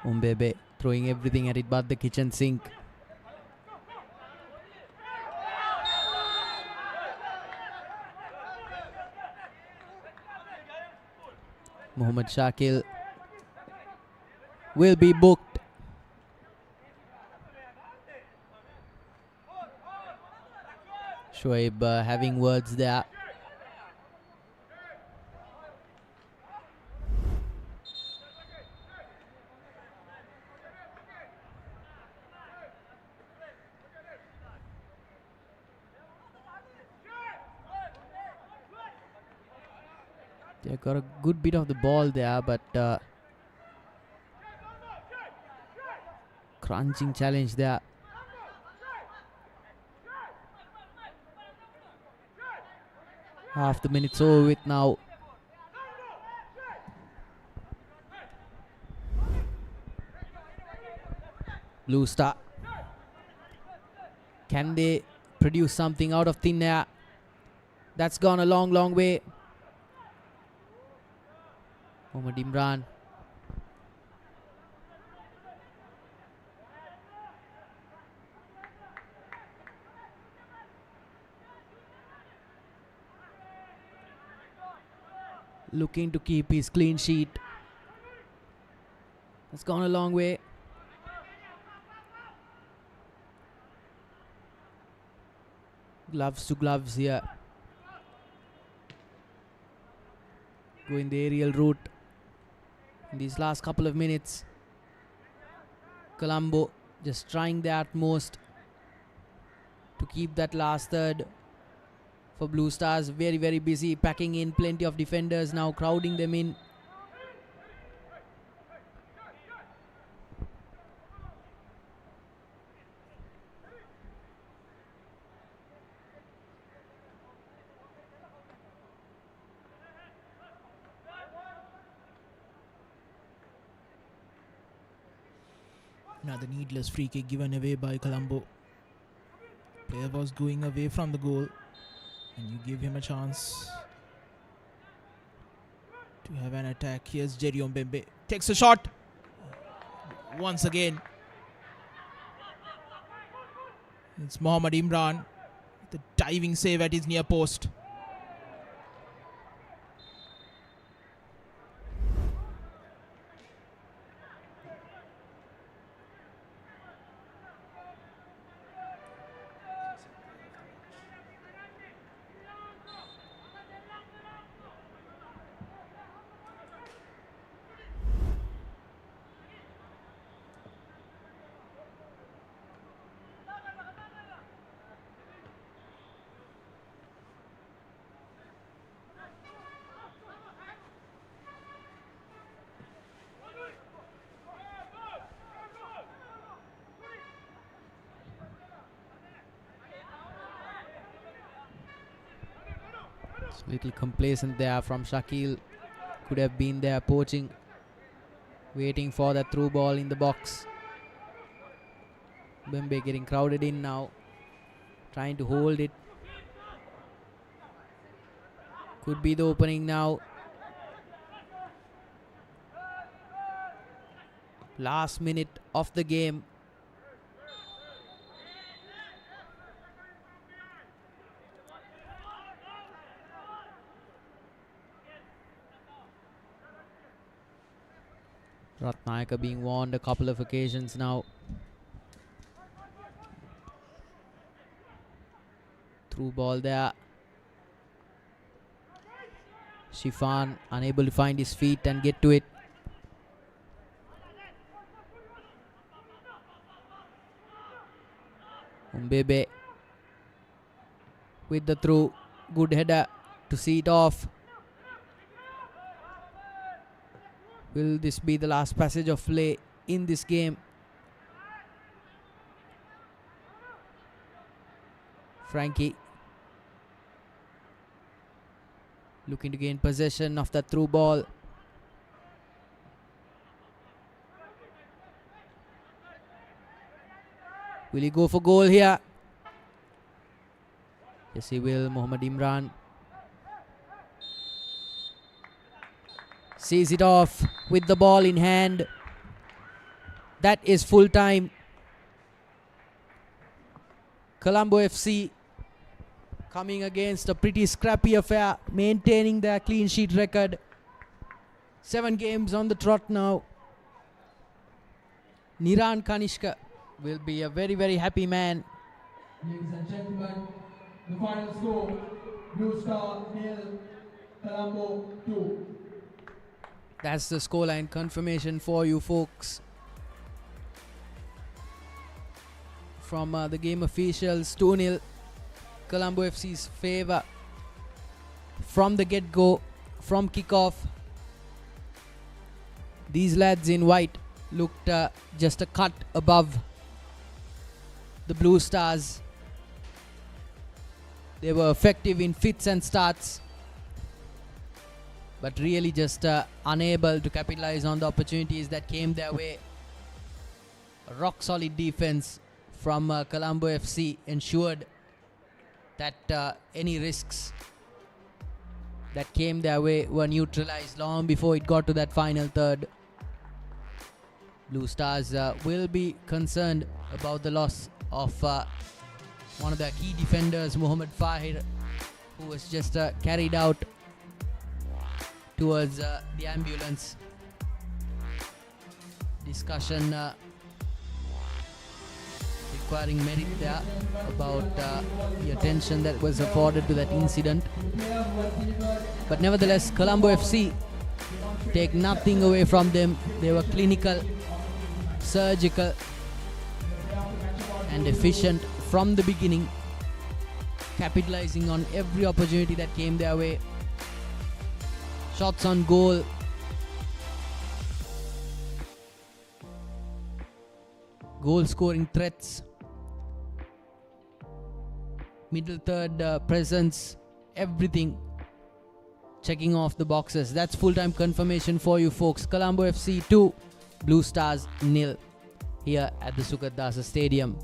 Umbebe throwing everything at it but the kitchen sink. Mohammad Shakil will be booked. Shoaib having words there. They got a good bit of the ball there, but crunching challenge there. Half the minute's over with now. Blue Star. Can they produce something out of thin air? That's gone a long, long way. Mohammad Imran. Looking to keep his clean sheet. That's gone a long way. Gloves to gloves here. Going the aerial route in these last couple of minutes. Colombo just trying their utmost to keep that last third. For Blue Stars, very, very busy, packing in plenty of defenders now, crowding them in. Another needless free kick given away by Colombo. Player was going away from the goal and you give him a chance to have an attack. Here's Jerry Mbembe. Takes a shot. Once again. It's Mohammad Imran. The diving save at his near post. Little complacent there from Shakil. Could have been there poaching, waiting for that through ball in the box. Bembe getting crowded in now, trying to hold it. Could be the opening now. Last minute of the game. Ratnayaka being warned a couple of occasions now. Through ball there. Shifan unable to find his feet and get to it. Mbebe with the through. Good header to see it off. Will this be the last passage of play in this game? Frankie looking to gain possession of that through ball. Will he go for goal here? Yes, he will. Mohammad Imran sees it off with the ball in hand. That is full time. Colombo FC coming against a pretty scrappy affair, maintaining their clean sheet record. 7 games on the trot now. Niran Kanishka will be a very, very happy man. Ladies and gentlemen, the final score, Blue Star 0, Colombo 2. That's the scoreline confirmation for you folks. From the game officials, 2-0 Colombo FC's favour from the get-go, from kickoff. These lads in white looked just a cut above the Blue Stars. They were effective in fits and starts, but really just unable to capitalize on the opportunities that came their way. A rock solid defense from Colombo FC ensured that any risks that came their way were neutralized long before it got to that final third. Blue Stars will be concerned about the loss of one of their key defenders, Mohammad Fahir, who was just carried out towards the ambulance. Discussion requiring merit there about the attention that was afforded to that incident. But nevertheless, Colombo FC take nothing away from them. They were clinical, surgical and efficient from the beginning, capitalizing on every opportunity that came their way. Shots on goal, goal scoring threats, middle third presence, everything checking off the boxes. That's full-time confirmation for you folks. Colombo FC 2, Blue Stars 0. here at the Sukadasa Stadium.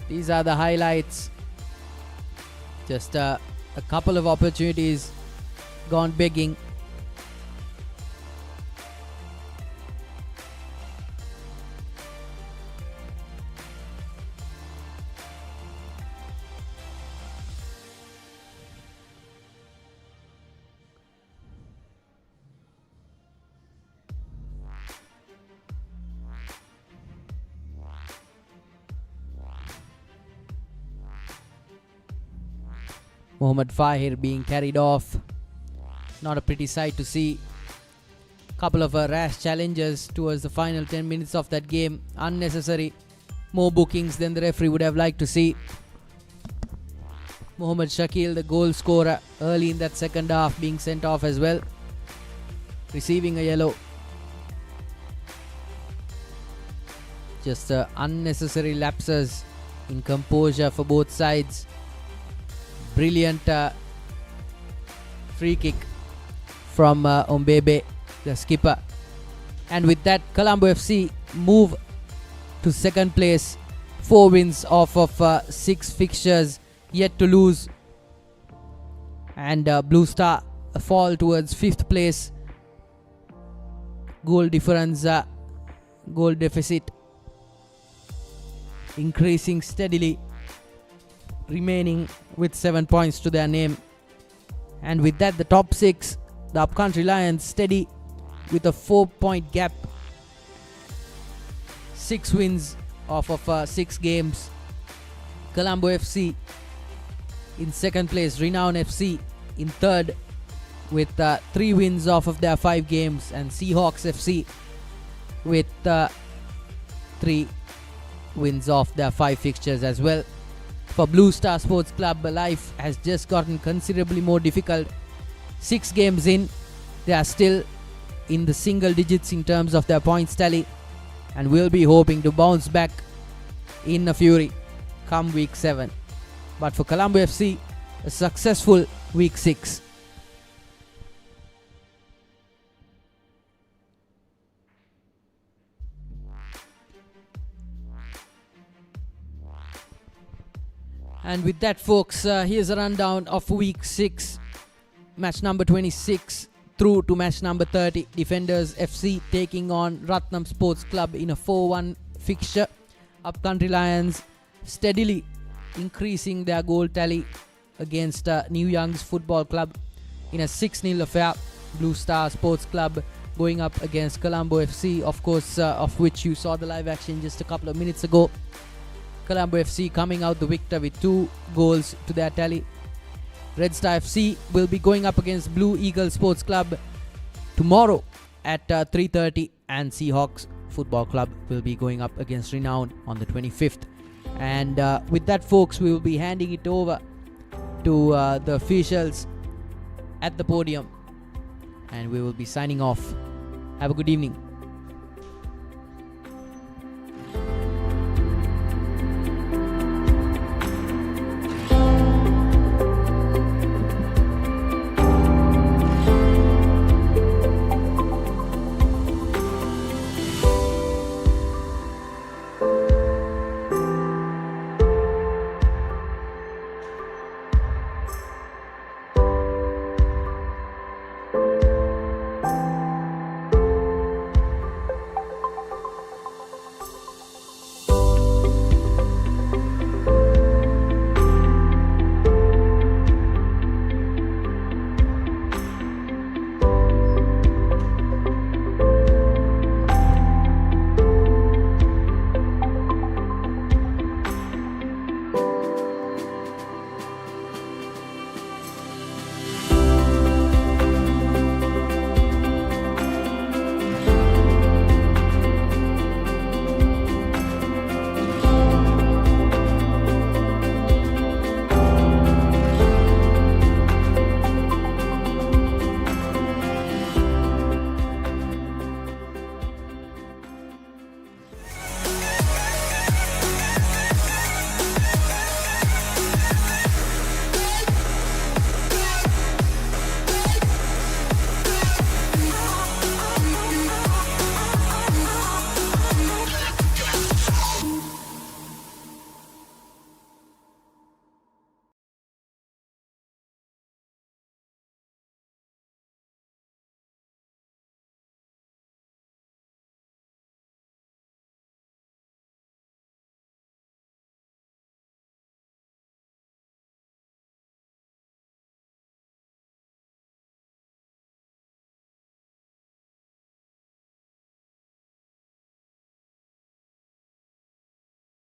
These are the highlights. Just a couple of opportunities gone begging. Mohammad Fahir being carried off. Not a pretty sight to see. Couple of rash challenges towards the final 10 minutes of that game. Unnecessary. More bookings than the referee would have liked to see. Mohammad Shakil, the goal scorer, early in that second half, being sent off as well. Receiving a yellow. Just unnecessary lapses in composure for both sides. Brilliant free kick from Ombebe, the skipper. And with that, Colombo FC move to second place. 4 wins off of 6 fixtures, yet to lose. And Blue Star fall towards 5th place. Goal difference, goal deficit increasing steadily, remaining with 7 points to their name. And with that, the top 6, the Upcountry Lions steady with a 4-point gap. 6 wins off of 6 games. Colombo FC in second place. Renown FC in third with 3 wins off of their 5 games. And Seahawks FC with 3 wins off their 5 fixtures as well. For Blue Star Sports Club, life has just gotten considerably more difficult. 6 games in, they are still in the single digits in terms of their points tally, and will be hoping to bounce back in a fury come week 7. But for Colombo FC, a successful week 6. And with that, folks, here's a rundown of week 6, match number 26 through to match number 30. Defenders FC taking on Ratnam Sports Club in a 4-1 fixture. Upcountry Lions steadily increasing their goal tally against New Young's Football Club in a 6-0 affair. Blue Star Sports Club going up against Colombo FC, of course, of which you saw the live action just a couple of minutes ago. Colombo FC coming out the victor with 2 goals to their tally. Red Star FC will be going up against Blue Eagle Sports Club tomorrow at 3:30, and Seahawks Football Club will be going up against Renown on the 25th. And with that, folks, we will be handing it over to the officials at the podium, and we will be signing off. Have a good evening.